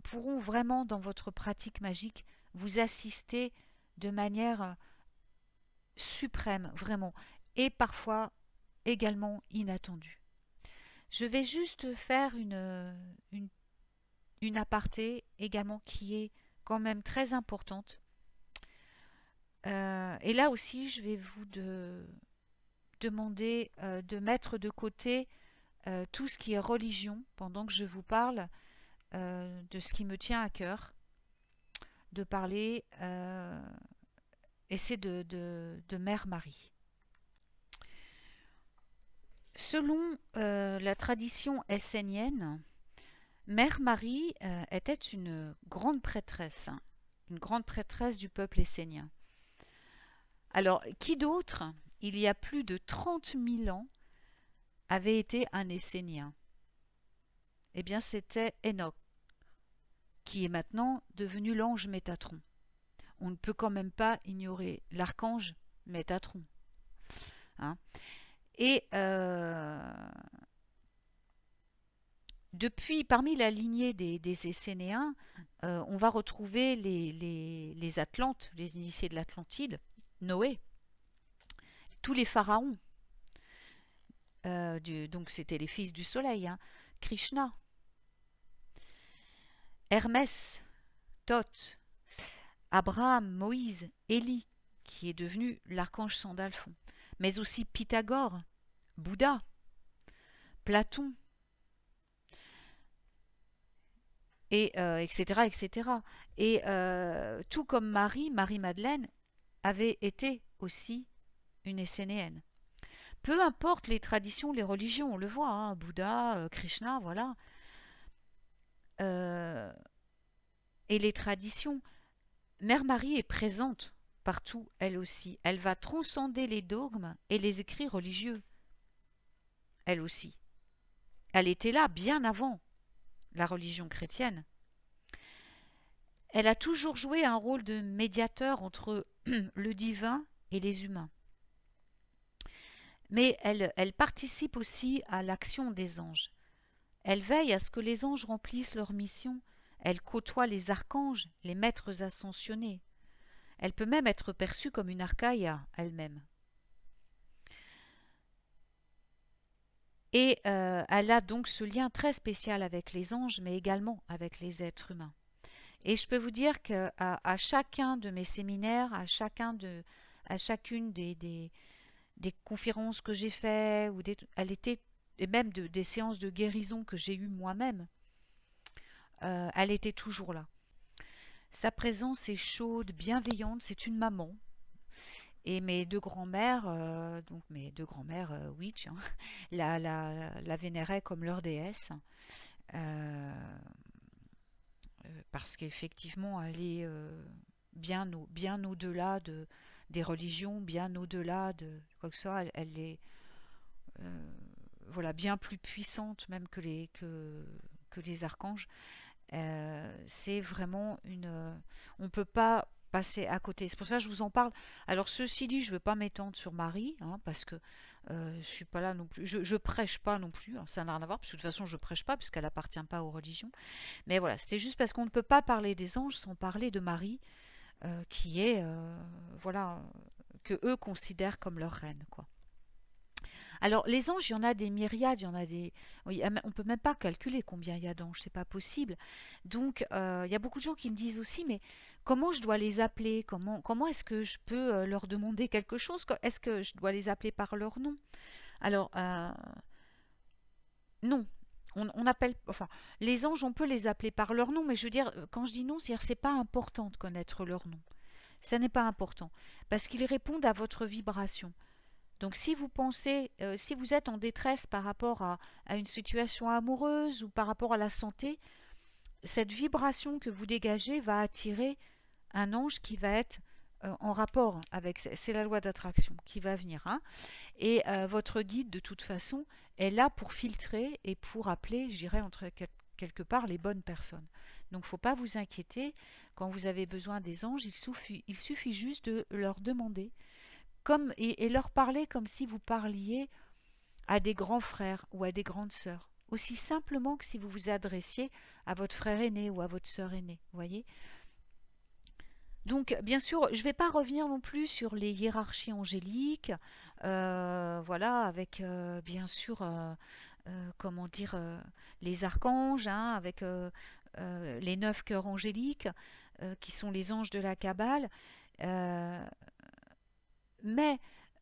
pourront vraiment, dans votre pratique magique, vous assister de manière suprême, vraiment, et parfois également inattendue. Je vais juste faire une, une aparté également qui est quand même très importante. Et là aussi, je vais vous demander de mettre de côté tout ce qui est religion pendant que je vous parle de ce qui me tient à cœur, de parler, et c'est de Mère Marie. Selon la tradition essénienne, Mère Marie était une grande prêtresse du peuple essénien. Alors, qui d'autre, il y a plus de 30 000 ans, avait été un Essénien? Eh bien, c'était Enoch, qui est maintenant devenu l'ange Métatron. On ne peut quand même pas ignorer l'archange Métatron, hein. Et parmi la lignée des Essénéens, on va retrouver les Atlantes, les initiés de l'Atlantide, Noé, tous les pharaons, donc c'était les fils du soleil, hein, Krishna, Hermès, Thoth, Abraham, Moïse, Élie, qui est devenu l'archange Sandalphon, mais aussi Pythagore, Bouddha, Platon, et etc., etc. Et tout comme Marie-Madeleine avait été aussi une Essénéenne. Peu importe les traditions, les religions, on le voit, hein, Bouddha, Krishna, voilà. Euh, et les traditions, Mère Marie est présente partout, elle aussi. Elle va transcender les dogmes et les écrits religieux, elle aussi. Elle était là bien avant la religion chrétienne. Elle a toujours joué un rôle de médiateur entre le divin et les humains. Mais elle participe aussi à l'action des anges. Elle veille à ce que les anges remplissent leur mission. Elle côtoie les archanges, les maîtres ascensionnés. Elle peut même être perçue comme une archaïa elle-même. Et elle a donc ce lien très spécial avec les anges, mais également avec les êtres humains. Et je peux vous dire qu'à chacun de mes séminaires, à chacune des conférences que j'ai faites, et même des séances de guérison que j'ai eues moi-même, elle était toujours là. Sa présence est chaude, bienveillante, c'est une maman. Et mes deux grands-mères, donc mes deux grands-mères witch, hein, la vénéraient comme leur déesse, euh, parce qu'effectivement, elle est bien au-delà des religions, bien au-delà de quoi que ce soit. Elle est euh, voilà, bien plus puissante même que les archanges. C'est vraiment on ne peut pas passer à côté. C'est pour ça que je vous en parle. Alors ceci dit, je ne veux pas m'étendre sur Marie, hein, parce que je suis pas là non plus. Je prêche pas non plus, hein, ça n'a rien à voir, parce que de toute façon je prêche pas, puisqu'elle appartient pas aux religions. Mais voilà, c'était juste parce qu'on ne peut pas parler des anges sans parler de Marie, qui est, voilà, que eux considèrent comme leur reine, quoi. Alors, les anges, il y en a des myriades, il y en a des. Oui, on ne peut même pas calculer combien il y a d'anges, c'est pas possible. Donc, il y a beaucoup de gens qui me disent aussi, mais comment je dois les appeler? Comment est-ce que je peux leur demander quelque chose? Est-ce que je dois les appeler par leur nom? Alors, non. On appelle, enfin, les anges, on peut les appeler par leur nom, mais je veux dire, quand je dis non, c'est-à-dire c'est pas important de connaître leur nom. Ça n'est pas important, parce qu'ils répondent à votre vibration. Donc si vous pensez, si vous êtes en détresse par rapport à une situation amoureuse ou par rapport à la santé, cette vibration que vous dégagez va attirer un ange qui va être en rapport avec, c'est la loi d'attraction qui va venir, hein. Et votre guide, de toute façon, est là pour filtrer et pour appeler, je dirais, entre quelque part, les bonnes personnes. Donc, il ne faut pas vous inquiéter. Quand vous avez besoin des anges, il suffit juste de leur demander et leur parler comme si vous parliez à des grands frères ou à des grandes sœurs. Aussi simplement que si vous vous adressiez à votre frère aîné ou à votre sœur aînée. Voyez. Donc, bien sûr, je ne vais pas revenir non plus sur les hiérarchies angéliques, voilà, avec bien sûr, comment dire, les archanges, hein, avec les 9 cœurs angéliques, qui sont les anges de la Kabbale. Euh, mais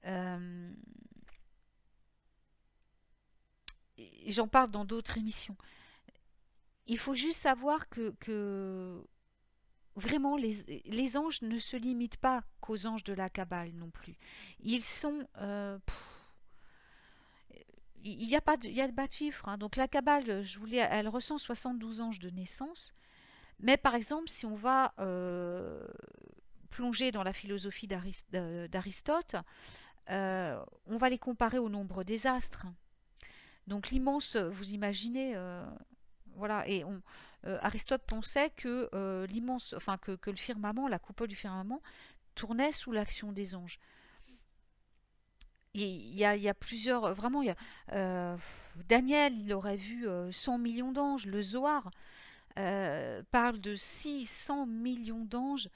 euh, j'en parle dans d'autres émissions. Il faut juste savoir que vraiment, les anges ne se limitent pas qu'aux anges de la Kabbale non plus. Ils sont... il n'y a pas de chiffre, hein. Donc la Kabbale, elle recense 72 anges de naissance. Mais par exemple, si on va plonger dans la philosophie d'Aristote, on va les comparer au nombre des astres. Donc l'immense, vous imaginez, voilà, et Aristote pensait que l'immense, enfin que le firmament, la coupole du firmament, tournait sous l'action des anges. Il y a plusieurs, vraiment, Daniel, il aurait vu 100 millions d'anges. Le Zohar parle de 600 millions d'anges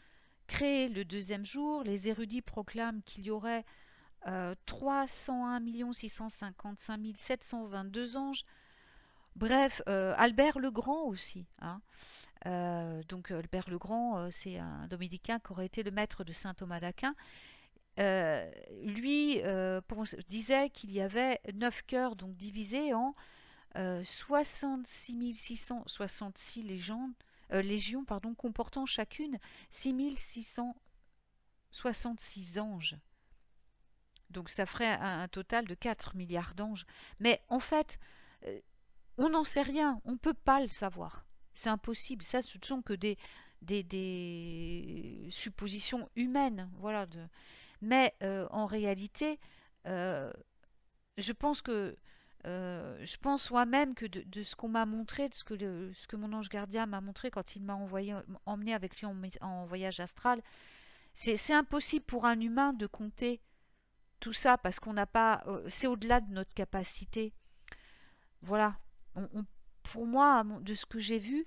créés le deuxième jour. Les érudits proclament qu'il y aurait 301 655 722 anges. Bref, Albert le Grand aussi, hein. Donc Albert le Grand, c'est un dominicain qui aurait été le maître de saint Thomas d'Aquin. Lui disait qu'il y avait 9 cœurs, donc divisés en 66 666 légions, pardon, comportant chacune 6666 anges. Donc ça ferait un total de 4 milliards d'anges. Mais en fait, euh, on n'en sait rien, on ne peut pas le savoir. C'est impossible. Ça, ce ne sont que des suppositions humaines. Voilà. Mais en réalité, euh, je pense que je pense moi-même que de ce qu'on m'a montré, de ce que mon ange gardien m'a montré quand il m'a emmené avec lui en voyage astral, c'est impossible pour un humain de compter tout ça parce qu'on n'a pas, c'est au-delà de notre capacité. Voilà. Pour moi, de ce que j'ai vu,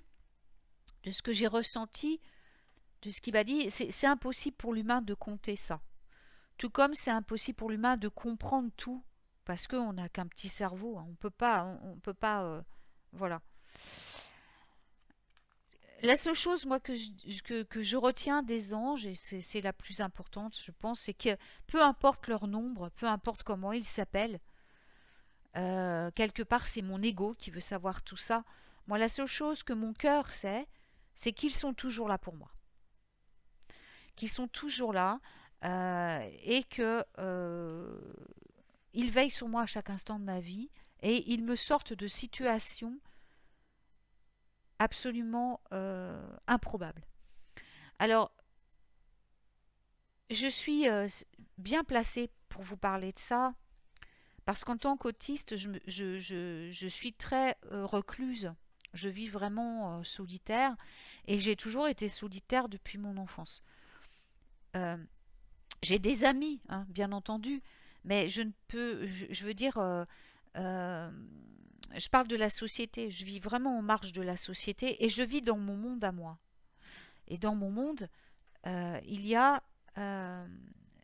de ce que j'ai ressenti, de ce qu'il m'a dit, c'est impossible pour l'humain de compter ça. Tout comme c'est impossible pour l'humain de comprendre tout, parce qu'on n'a qu'un petit cerveau, hein. On peut pas, voilà. La seule chose, moi, que je retiens des anges, et c'est la plus importante, je pense, c'est que peu importe leur nombre, peu importe comment ils s'appellent, quelque part, c'est mon ego qui veut savoir tout ça. Moi, la seule chose que mon cœur sait, c'est qu'ils sont toujours là pour moi. Qu'ils sont toujours là et que ils veillent sur moi à chaque instant de ma vie et ils me sortent de situations absolument improbables. Alors, je suis bien placée pour vous parler de ça parce qu'en tant qu'autiste, je suis très recluse. Je vis vraiment solitaire et j'ai toujours été solitaire depuis mon enfance. Euh, j'ai des amis, hein, bien entendu, mais je ne peux, je veux dire, euh, je parle de la société. Je vis vraiment en marge de la société et je vis dans mon monde à moi. Et dans mon monde, il y a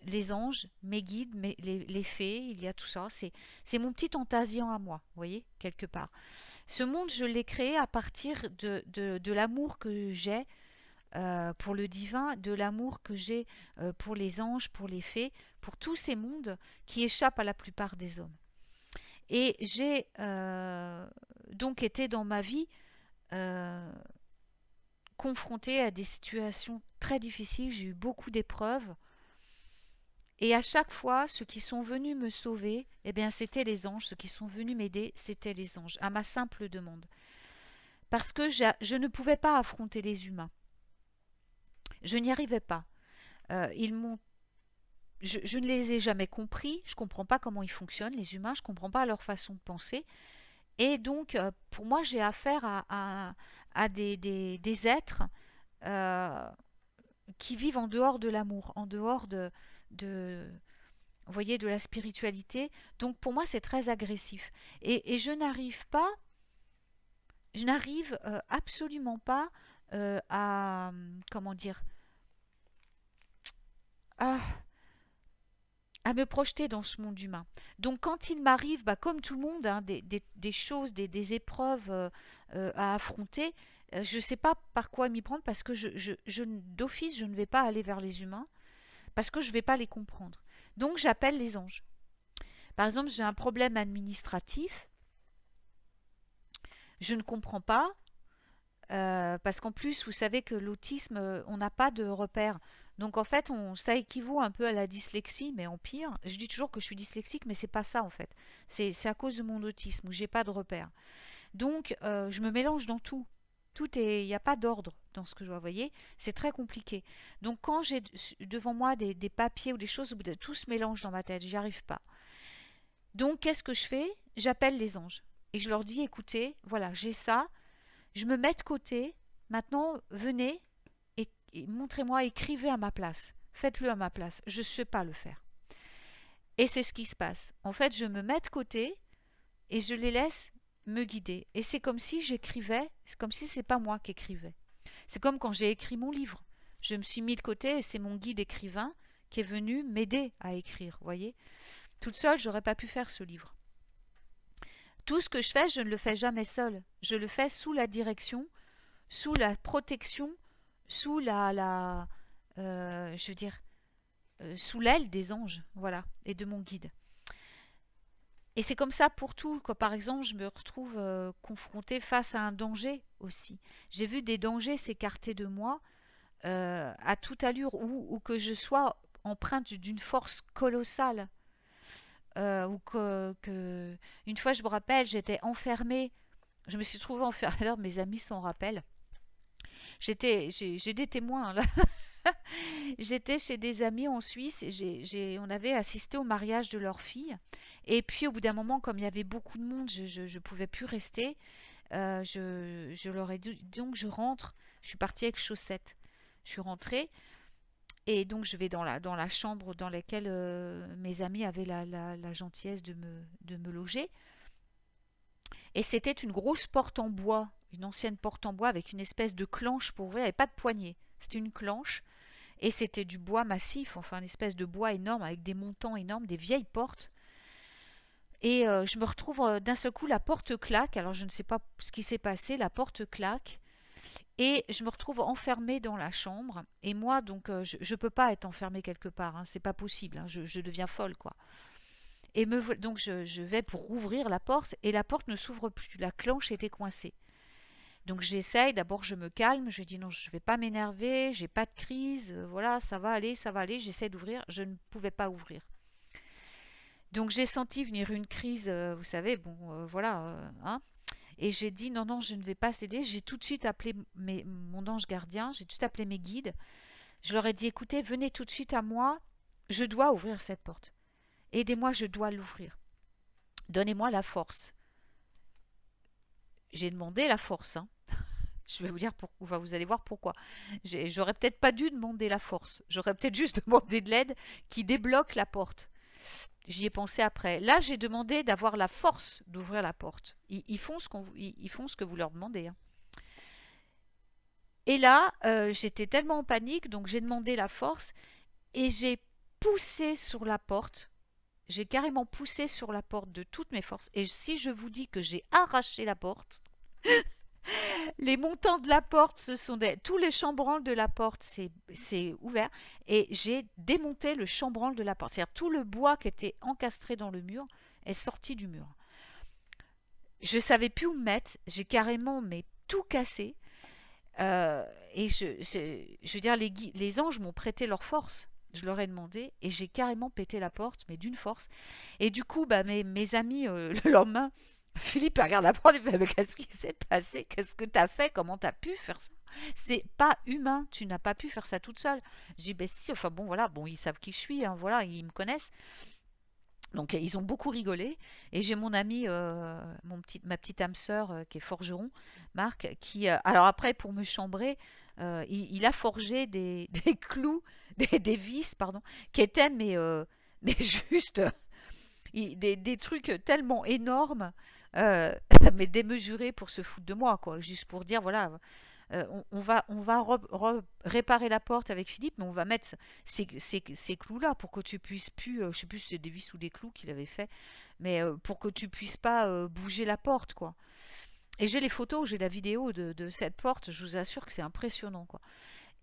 les anges, mes guides, les fées, il y a tout ça. C'est mon petit Antasian à moi, vous voyez, quelque part. Ce monde, je l'ai créé à partir de l'amour que j'ai pour le divin, de l'amour que j'ai pour les anges, pour les fées, pour tous ces mondes qui échappent à la plupart des hommes. Et j'ai donc été dans ma vie euh, confrontée à des situations très difficiles. J'ai eu beaucoup d'épreuves. Et à chaque fois, ceux qui sont venus me sauver, eh bien, c'était les anges. Ceux qui sont venus m'aider, c'était les anges, à ma simple demande. Parce que je ne pouvais pas affronter les humains. Je n'y arrivais pas. Ils m'ont je ne les ai jamais compris, je ne comprends pas comment ils fonctionnent, les humains, je ne comprends pas leur façon de penser. Et donc, pour moi, j'ai affaire à des êtres euh, qui vivent en dehors de l'amour, en dehors de, vous voyez, de la spiritualité. Donc, pour moi, c'est très agressif. Et je n'arrive absolument pas à, comment dire, à, à me projeter dans ce monde humain. Donc quand il m'arrive, bah, comme tout le monde, hein, des choses, des épreuves à affronter, je ne sais pas par quoi m'y prendre parce que d'office, je ne vais pas aller vers les humains parce que je ne vais pas les comprendre. Donc j'appelle les anges. Par exemple, j'ai un problème administratif, je ne comprends pas, parce qu'en plus, vous savez que l'autisme, on n'a pas de repères. Donc en fait, ça équivaut un peu à la dyslexie, mais en pire. Je dis toujours que je suis dyslexique, mais c'est pas ça en fait. C'est à cause de mon autisme où j'ai pas de repères. Donc je me mélange dans tout. Il n'y a pas d'ordre dans ce que je vois. Vous voyez, c'est très compliqué. Donc quand j'ai devant moi des papiers ou des choses, tout se mélange dans ma tête. J'y arrive pas. Donc qu'est-ce que je fais? J'appelle les anges et je leur dis, écoutez, voilà, j'ai ça. Je me mets de côté. Maintenant, venez et montrez-moi, écrivez à ma place. Faites-le à ma place. Je ne sais pas le faire. Et c'est ce qui se passe. En fait, je me mets de côté et je les laisse me guider. Et c'est comme si j'écrivais, c'est comme si c'est pas moi qui écrivais. C'est comme quand j'ai écrit mon livre. Je me suis mis de côté et c'est mon guide écrivain qui est venu m'aider à écrire, voyez. Toute seule, j'aurais pas pu faire ce livre. Tout ce que je fais, je ne le fais jamais seule. Je le fais sous la direction, sous la protection, sous je veux dire, sous l'aile des anges, voilà, et de mon guide. Et c'est comme ça pour tout. Quand par exemple, je me retrouve confrontée face à un danger aussi. J'ai vu des dangers s'écarter de moi à toute allure, ou que je sois empreinte d'une force colossale. Une fois, je me rappelle, j'étais enfermée. Je me suis trouvée enfermée. Alors, mes amis s'en rappellent. J'ai des témoins là. J'étais chez des amis en Suisse et on avait assisté au mariage de leur fille. Et puis au bout d'un moment, comme il y avait beaucoup de monde, je pouvais plus rester. Je leur ai dit, donc je rentre. Je suis partie avec chaussettes. Je suis rentrée et donc je vais dans la chambre dans laquelle mes amis avaient la gentillesse de me loger. Et c'était une grosse porte en bois, une ancienne porte en bois avec une espèce de clenche pour ouvrir. Il n'y avait pas de poignée. C'était une clenche. Et c'était du bois massif, enfin une espèce de bois énorme avec des montants énormes, des vieilles portes. Et je me retrouve d'un seul coup, la porte claque. Alors je ne sais pas ce qui s'est passé, la porte claque. Et je me retrouve enfermée dans la chambre. Et moi, donc, je ne peux pas être enfermée quelque part. Hein, c'est pas possible. Hein, je deviens folle, quoi. Et donc je vais pour rouvrir la porte. Et la porte ne s'ouvre plus. La clenche était coincée. Donc j'essaye, d'abord je me calme, je dis non, je ne vais pas m'énerver, j'ai pas de crise, voilà, ça va aller, j'essaie d'ouvrir, je ne pouvais pas ouvrir. Donc j'ai senti venir une crise, vous savez, bon, voilà, hein, et j'ai dit non, non, je ne vais pas céder, j'ai tout de suite appelé mon ange gardien, j'ai tout de suite appelé mes guides, je leur ai dit écoutez, venez tout de suite à moi, je dois ouvrir cette porte, aidez-moi, je dois l'ouvrir, donnez-moi la force. J'ai demandé la force, hein. Je vais vous dire pourquoi. Enfin, vous allez voir pourquoi. J'aurais peut-être pas dû demander la force. J'aurais peut-être juste demandé de l'aide qui débloque la porte. J'y ai pensé après. Là, j'ai demandé d'avoir la force d'ouvrir la porte. Ils font ils font ce que vous leur demandez. Hein. Et là, j'étais tellement en panique, donc j'ai demandé la force et j'ai poussé sur la porte. J'ai carrément poussé sur la porte de toutes mes forces. Et si je vous dis que j'ai arraché la porte, les montants de la porte, tous les chambranles de la porte, c'est ouvert. Et j'ai démonté le chambranle de la porte. C'est-à-dire tout le bois qui était encastré dans le mur est sorti du mur. je savais plus où me mettre. J'ai carrément mais tout cassé. Et je veux dire, les anges m'ont prêté leur force. Je leur ai demandé et j'ai carrément pété la porte, mais d'une force. Et du coup, bah, mes amis, le lendemain, Philippe regarde la porte et fait: mais qu'est-ce qui s'est passé? Qu'est-ce que t'as fait? Comment t'as pu faire ça? C'est pas humain, tu n'as pas pu faire ça toute seule. J'ai dit: ben si, enfin bon, voilà, bon, ils savent qui je suis, hein, voilà, ils me connaissent. Donc ils ont beaucoup rigolé et j'ai mon ami, ma petite âme sœur qui est forgeron, Marc, qui alors après pour me chambrer, il a forgé des clous, des vis pardon, qui étaient mais juste des trucs tellement énormes, mais démesurés pour se foutre de moi quoi, juste pour dire voilà, on va réparer la porte avec Philippe, mais on va mettre ces clous-là pour que tu puisses plus, je sais plus si c'est des vis ou des clous qu'il avait fait, mais pour que tu puisses pas bouger la porte, quoi. Et j'ai les photos, j'ai la vidéo de cette porte, je vous assure que c'est impressionnant, quoi.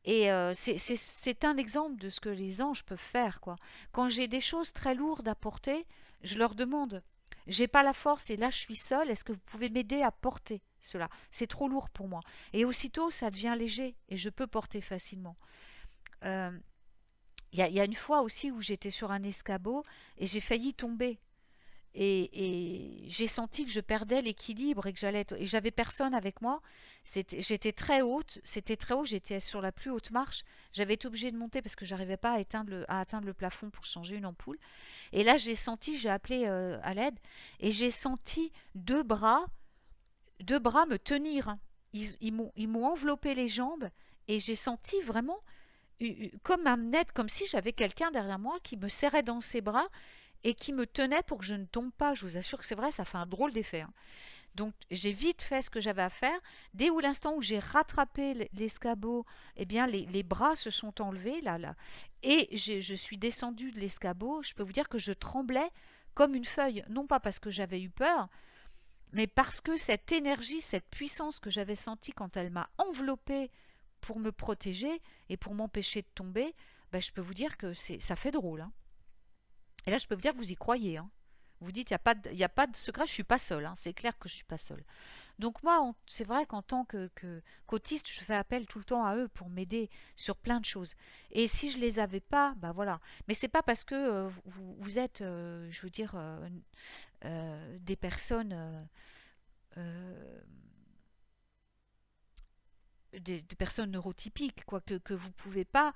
Et c'est un exemple de ce que les anges peuvent faire, quoi. Quand j'ai des choses très lourdes à porter, je leur demande, j'ai pas la force et là je suis seule, est-ce que vous pouvez m'aider à porter cela? C'est trop lourd pour moi. Et aussitôt, ça devient léger et je peux porter facilement. Euh, Il y a une fois aussi où j'étais sur un escabeau et j'ai failli tomber. Et j'ai senti que je perdais l'équilibre et que et j'avais personne avec moi. J'étais très haute, c'était très haut, j'étais sur la plus haute marche. J'avais été obligée de monter parce que j'arrivais pas à atteindre le plafond pour changer une ampoule. Et là, j'ai appelé à l'aide et j'ai senti deux bras me tenir. Ils m'ont enveloppé les jambes et j'ai senti vraiment comme un aide, comme si j'avais quelqu'un derrière moi qui me serrait dans ses bras et qui me tenait pour que je ne tombe pas. Je vous assure que c'est vrai, ça fait un drôle d'effet, hein. Donc j'ai vite fait ce que j'avais à faire. Dès l'instant où j'ai rattrapé l'escabeau, eh bien les bras se sont enlevés là, et je suis descendue de l'escabeau. Je peux vous dire que je tremblais comme une feuille, non pas parce que j'avais eu peur, mais parce que cette énergie, cette puissance que j'avais sentie quand elle m'a enveloppée pour me protéger et pour m'empêcher de tomber, ben, je peux vous dire que ça fait drôle, hein. Et là, je peux vous dire que vous y croyez, hein. Vous dites, il y a pas de secret, je suis pas seule, hein. C'est clair que je suis pas seule. Donc moi, c'est vrai qu'en tant qu'autiste, je fais appel tout le temps à eux pour m'aider sur plein de choses. Et si je les avais pas, bah voilà. Mais c'est pas parce que vous êtes, je veux dire, des personnes euh, des personnes neurotypiques, quoi, que vous ne pouvez pas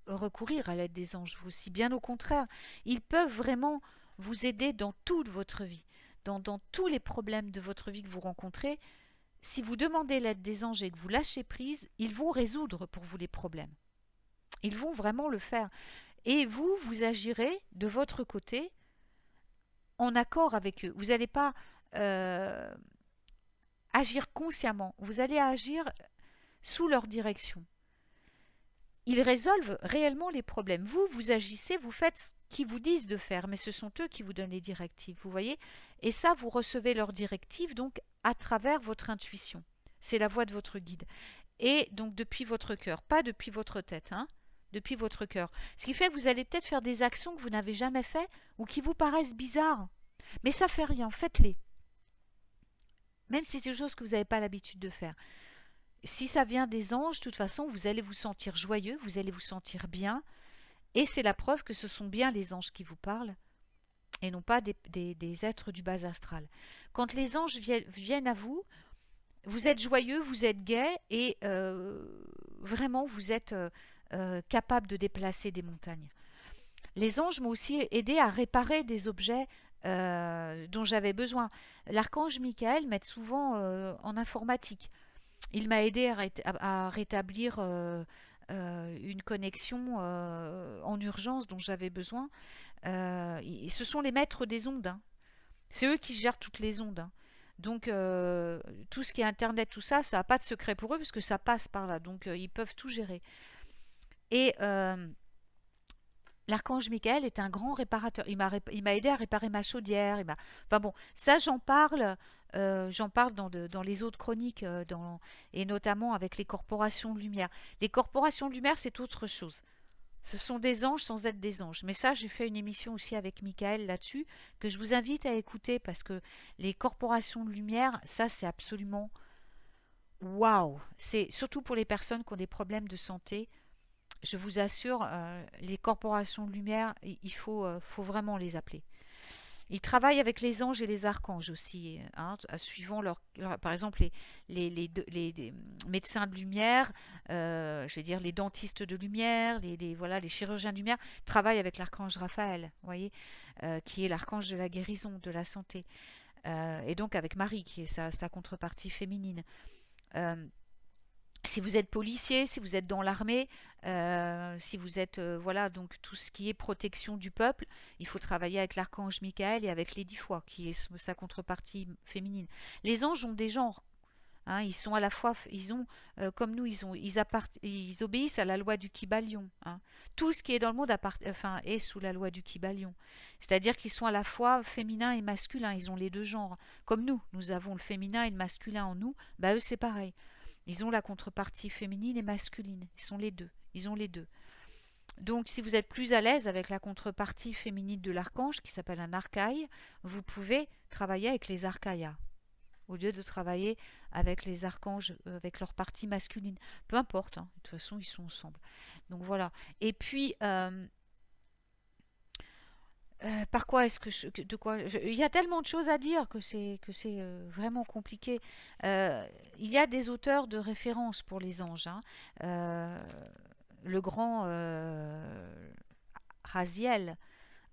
recourir à l'aide des anges, vous aussi. Bien au contraire, ils peuvent vraiment vous aider dans toute votre vie, dans tous les problèmes de votre vie que vous rencontrez. Si vous demandez l'aide des anges et que vous lâchez prise, ils vont résoudre pour vous les problèmes. Ils vont vraiment le faire. Et vous, vous agirez de votre côté en accord avec eux. Vous n'allez pas euh, agir consciemment, vous allez agir sous leur direction. Ils résolvent réellement les problèmes. Vous, vous agissez, vous faites ce qu'ils vous disent de faire, mais ce sont eux qui vous donnent les directives, vous voyez? Et ça, vous recevez leurs directives donc à travers votre intuition. C'est la voix de votre guide. Et donc depuis votre cœur, pas depuis votre tête, hein, depuis votre cœur. Ce qui fait que vous allez peut-être faire des actions que vous n'avez jamais faites ou qui vous paraissent bizarres. Mais ça fait rien, faites-les. Même si c'est des choses que vous n'avez pas l'habitude de faire. Si ça vient des anges, de toute façon, vous allez vous sentir joyeux, vous allez vous sentir bien, et c'est la preuve que ce sont bien les anges qui vous parlent, et non pas des êtres du bas astral. Quand les anges viennent à vous, vous êtes joyeux, vous êtes gai, et vraiment, vous êtes capable de déplacer des montagnes. Les anges m'ont aussi aidé à réparer des objets dont j'avais besoin. L'archange Michael m'aide souvent en informatique. Il m'a aidé à rétablir une connexion en urgence dont j'avais besoin. Ce sont les maîtres des ondes, hein. C'est eux qui gèrent toutes les ondes, hein. Donc tout ce qui est Internet, tout ça, ça n'a pas de secret pour eux parce que ça passe par là. Donc ils peuvent tout gérer. Et l'archange Michael est un grand réparateur. Il m'a aidé à réparer ma chaudière. Enfin bon, ça j'en parle dans les autres chroniques, et notamment avec les corporations de lumière. Les corporations de lumière, c'est autre chose. Ce sont des anges sans être des anges. Mais ça, j'ai fait une émission aussi avec Michael là-dessus, que je vous invite à écouter parce que les corporations de lumière, ça, c'est absolument waouh. C'est surtout pour les personnes qui ont des problèmes de santé. Je vous assure, les corporations de lumière, faut vraiment les appeler. Ils travaillent avec les anges et les archanges aussi, hein, suivant par exemple, les médecins de lumière, je vais dire les dentistes de lumière, voilà, les chirurgiens de lumière travaillent avec l'archange Raphaël, vous voyez, qui est l'archange de la guérison, de la santé, et donc avec Marie, qui est sa contrepartie féminine. Euh, Si vous êtes policier, si vous êtes dans l'armée, si vous êtes, voilà, donc tout ce qui est protection du peuple, il faut travailler avec l'archange Michael et avec Lady Foi, qui est sa contrepartie féminine. Les anges ont des genres, hein, ils sont à la fois, comme nous, ils obéissent à la loi du Kybalion, hein. Tout ce qui est dans le monde est sous la loi du Kybalion. C'est-à-dire qu'ils sont à la fois féminins et masculins, ils ont les deux genres. Comme nous avons le féminin et le masculin en nous, bah eux c'est pareil. Ils ont la contrepartie féminine et masculine. Ils sont les deux. Ils ont les deux. Donc, si vous êtes plus à l'aise avec la contrepartie féminine de l'archange, qui s'appelle un archaï, vous pouvez travailler avec les archaïas, au lieu de travailler avec les archanges, avec leur partie masculine. Peu importe, hein, de toute façon, ils sont ensemble. Donc voilà. Et puis, par quoi est-ce que il y a tellement de choses à dire que c'est vraiment compliqué. Il y a des auteurs de référence pour les anges, hein. Le grand Raziel,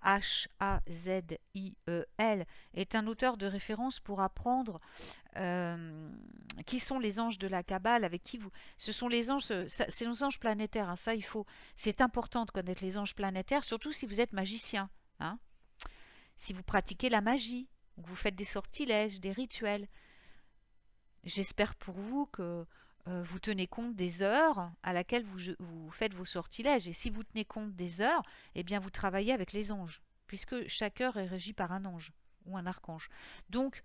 Haziel, est un auteur de référence pour apprendre qui sont les anges de la Kabbale, avec qui vous. Ce sont les anges, c'est les anges planétaires, hein, ça c'est important de connaître les anges planétaires, surtout si vous êtes magicien, hein. Si vous pratiquez la magie, ou que vous faites des sortilèges, des rituels, j'espère pour vous que vous tenez compte des heures à laquelle vous faites vos sortilèges. Et si vous tenez compte des heures, eh bien vous travaillez avec les anges, puisque chaque heure est régie par un ange ou un archange. Donc,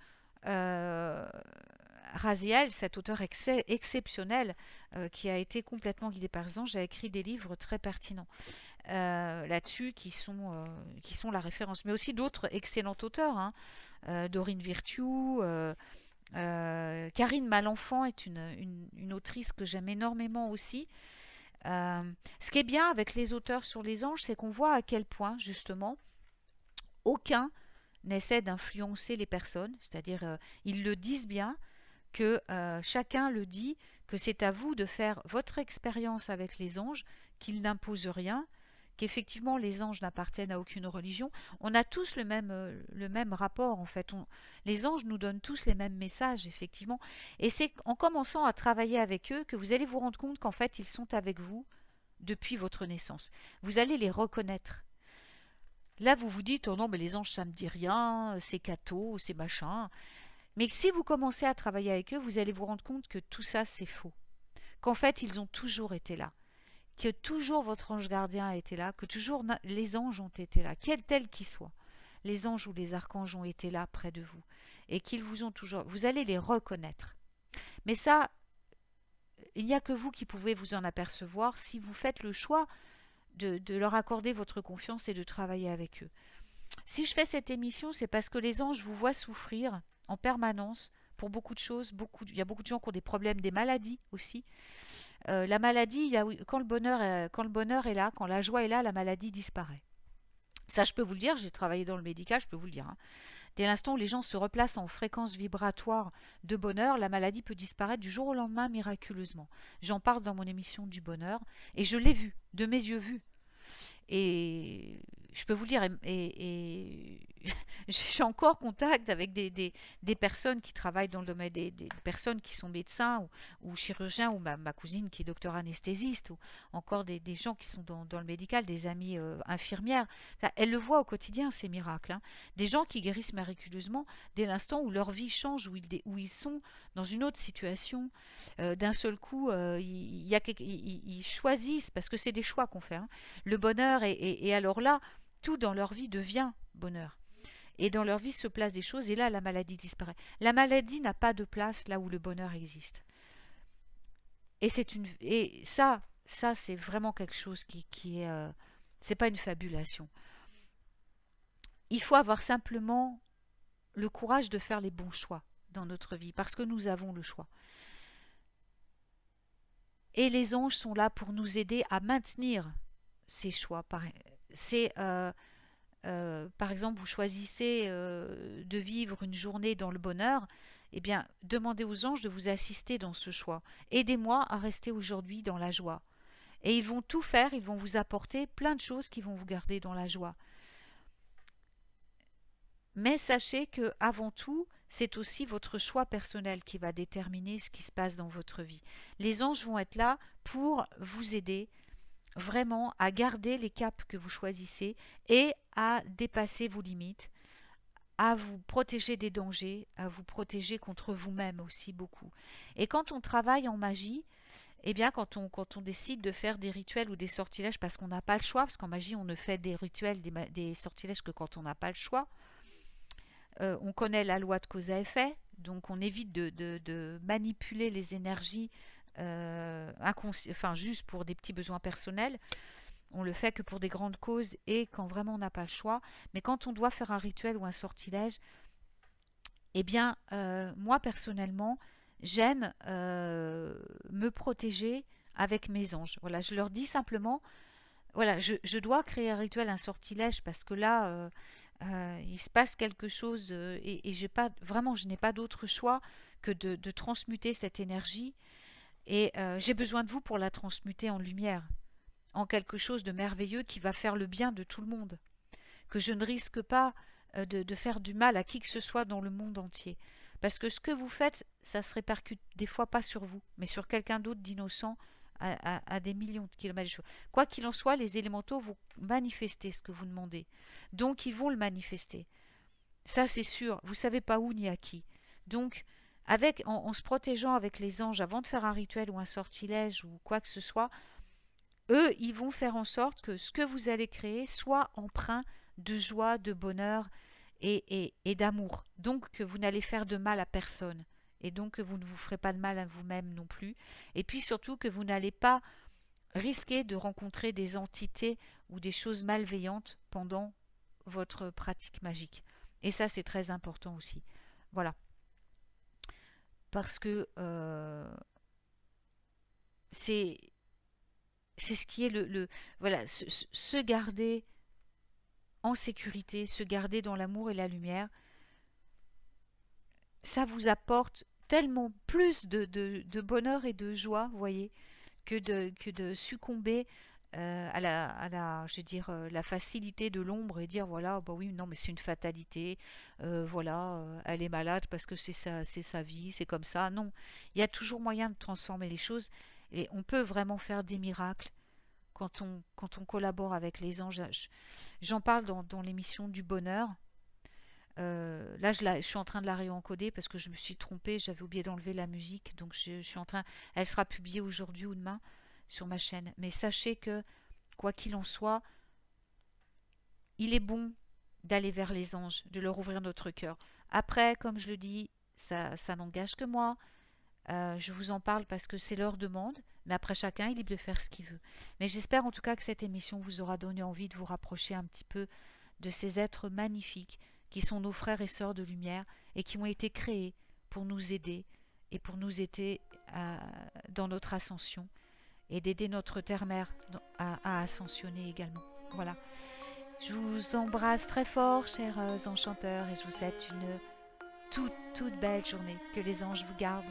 Raziel, cet auteur exceptionnel qui a été complètement guidé par les anges, a écrit des livres très pertinents là-dessus qui sont la référence. Mais aussi d'autres excellents auteurs, hein. Dorine Virtue, Karine Malenfant est une autrice que j'aime énormément aussi. Ce qui est bien avec les auteurs sur les anges, c'est qu'on voit à quel point, justement, aucun n'essaie d'influencer les personnes, c'est-à-dire ils le disent bien, que chacun le dit, que c'est à vous de faire votre expérience avec les anges, qu'ils n'imposent rien, qu'effectivement les anges n'appartiennent à aucune religion. On a tous le même rapport en fait. Les anges nous donnent tous les mêmes messages effectivement. Et c'est en commençant à travailler avec eux que vous allez vous rendre compte qu'en fait ils sont avec vous depuis votre naissance. Vous allez les reconnaître. Là vous vous dites oh non mais les anges ça me dit rien, c'est catho, c'est machin. Mais si vous commencez à travailler avec eux, vous allez vous rendre compte que tout ça c'est faux. Qu'en fait ils ont toujours été là. Que toujours votre ange gardien a été là, que toujours les anges ont été là, tels qu'ils soient. Les anges ou les archanges ont été là près de vous et qu'ils vous ont toujours. Vous allez les reconnaître. Mais ça, il n'y a que vous qui pouvez vous en apercevoir si vous faites le choix de leur accorder votre confiance et de travailler avec eux. Si je fais cette émission, c'est parce que les anges vous voient souffrir en permanence pour beaucoup de choses. Il y a beaucoup de gens qui ont des problèmes, des maladies aussi. La maladie, quand le bonheur est là, quand la joie est là, la maladie disparaît. Ça, je peux vous le dire, j'ai travaillé dans le médical, je peux vous le dire, hein. Dès l'instant où les gens se replacent en fréquence vibratoire de bonheur, la maladie peut disparaître du jour au lendemain miraculeusement. J'en parle dans mon émission du bonheur et je l'ai vu, de mes yeux vus. Et je peux vous le dire, et j'ai encore contact avec des personnes qui travaillent dans le domaine, des personnes qui sont médecins ou chirurgiens, ou ma cousine qui est docteur anesthésiste, ou encore des gens qui sont dans le médical, des amies infirmières. Elles le voient au quotidien, ces miracles, hein. Des gens qui guérissent miraculeusement dès l'instant où leur vie change, où ils sont dans une autre situation. D'un seul coup, ils choisissent, parce que c'est des choix qu'on fait, hein, le bonheur, et alors là, tout dans leur vie devient bonheur. Et dans leur vie se placent des choses, et là, la maladie disparaît. La maladie n'a pas de place là où le bonheur existe. Et ça, Ça, c'est vraiment quelque chose qui est... c'est pas une fabulation. Il faut avoir simplement le courage de faire les bons choix dans notre vie, parce que nous avons le choix. Et les anges sont là pour nous aider à maintenir ces choix. C'est, par exemple, vous choisissez de vivre une journée dans le bonheur, eh bien, demandez aux anges de vous assister dans ce choix. Aidez-moi à rester aujourd'hui dans la joie. Et ils vont tout faire, ils vont vous apporter plein de choses qui vont vous garder dans la joie. Mais sachez que avant tout, c'est aussi votre choix personnel qui va déterminer ce qui se passe dans votre vie. Les anges vont être là pour vous aider vraiment à garder les caps que vous choisissez et à dépasser vos limites, à vous protéger des dangers, à vous protéger contre vous-même aussi beaucoup. Et quand on travaille en magie, eh bien quand on décide de faire des rituels ou des sortilèges parce qu'on n'a pas le choix, parce qu'en magie on ne fait des rituels, des sortilèges que quand on n'a pas le choix, on connaît la loi de cause à effet, donc on évite de manipuler les énergies enfin juste pour des petits besoins personnels. On le fait que pour des grandes causes et quand vraiment on n'a pas le choix. Mais quand on doit faire un rituel ou un sortilège, eh bien, moi personnellement, j'aime me protéger avec mes anges. Voilà, je leur dis simplement, voilà, je dois créer un rituel, un sortilège, parce que là, il se passe quelque chose et j'ai pas, vraiment, je n'ai pas d'autre choix que de transmuter cette énergie. Et j'ai besoin de vous pour la transmuter en lumière, en quelque chose de merveilleux qui va faire le bien de tout le monde. Que je ne risque pas de faire du mal à qui que ce soit dans le monde entier. Parce que ce que vous faites, ça se répercute des fois pas sur vous, mais sur quelqu'un d'autre d'innocent à des millions de kilomètres. Quoi qu'il en soit, les élémentaux vont manifester ce que vous demandez. Donc, ils vont le manifester. Ça, c'est sûr. Vous ne savez pas où ni à qui. Donc, en se protégeant avec les anges avant de faire un rituel ou un sortilège ou quoi que ce soit, eux, ils vont faire en sorte que ce que vous allez créer soit empreint de joie, de bonheur et d'amour. Donc que vous n'allez faire de mal à personne. Et donc que vous ne vous ferez pas de mal à vous-même non plus. Et puis surtout que vous n'allez pas risquer de rencontrer des entités ou des choses malveillantes pendant votre pratique magique. Et ça, c'est très important aussi. Voilà. Parce que c'est ce qui est voilà, se garder en sécurité, se garder dans l'amour et la lumière, ça vous apporte tellement plus de bonheur et de joie, vous voyez, que de succomber je veux dire, la facilité de l'ombre et dire voilà, bah oui, non, mais c'est une fatalité, voilà, elle est malade parce que c'est sa vie, c'est comme ça. Non, il y a toujours moyen de transformer les choses et on peut vraiment faire des miracles quand on collabore avec les anges. J'en parle dans l'émission du bonheur. Là, je suis en train de la réencoder parce que je me suis trompée, j'avais oublié d'enlever la musique, donc je suis en train. Elle sera publiée aujourd'hui ou demain sur ma chaîne. Mais sachez que, quoi qu'il en soit, il est bon d'aller vers les anges, de leur ouvrir notre cœur. Après, comme je le dis, ça n'engage que moi. Je vous en parle parce que c'est leur demande, mais après chacun est libre de faire ce qu'il veut. Mais j'espère en tout cas que cette émission vous aura donné envie de vous rapprocher un petit peu de ces êtres magnifiques qui sont nos frères et sœurs de lumière et qui ont été créés pour nous aider et pour nous aider dans notre ascension et d'aider notre terre-mère à ascensionner également. Voilà. Je vous embrasse très fort, chers enchanteurs, et je vous souhaite une toute belle journée. Que les anges vous gardent.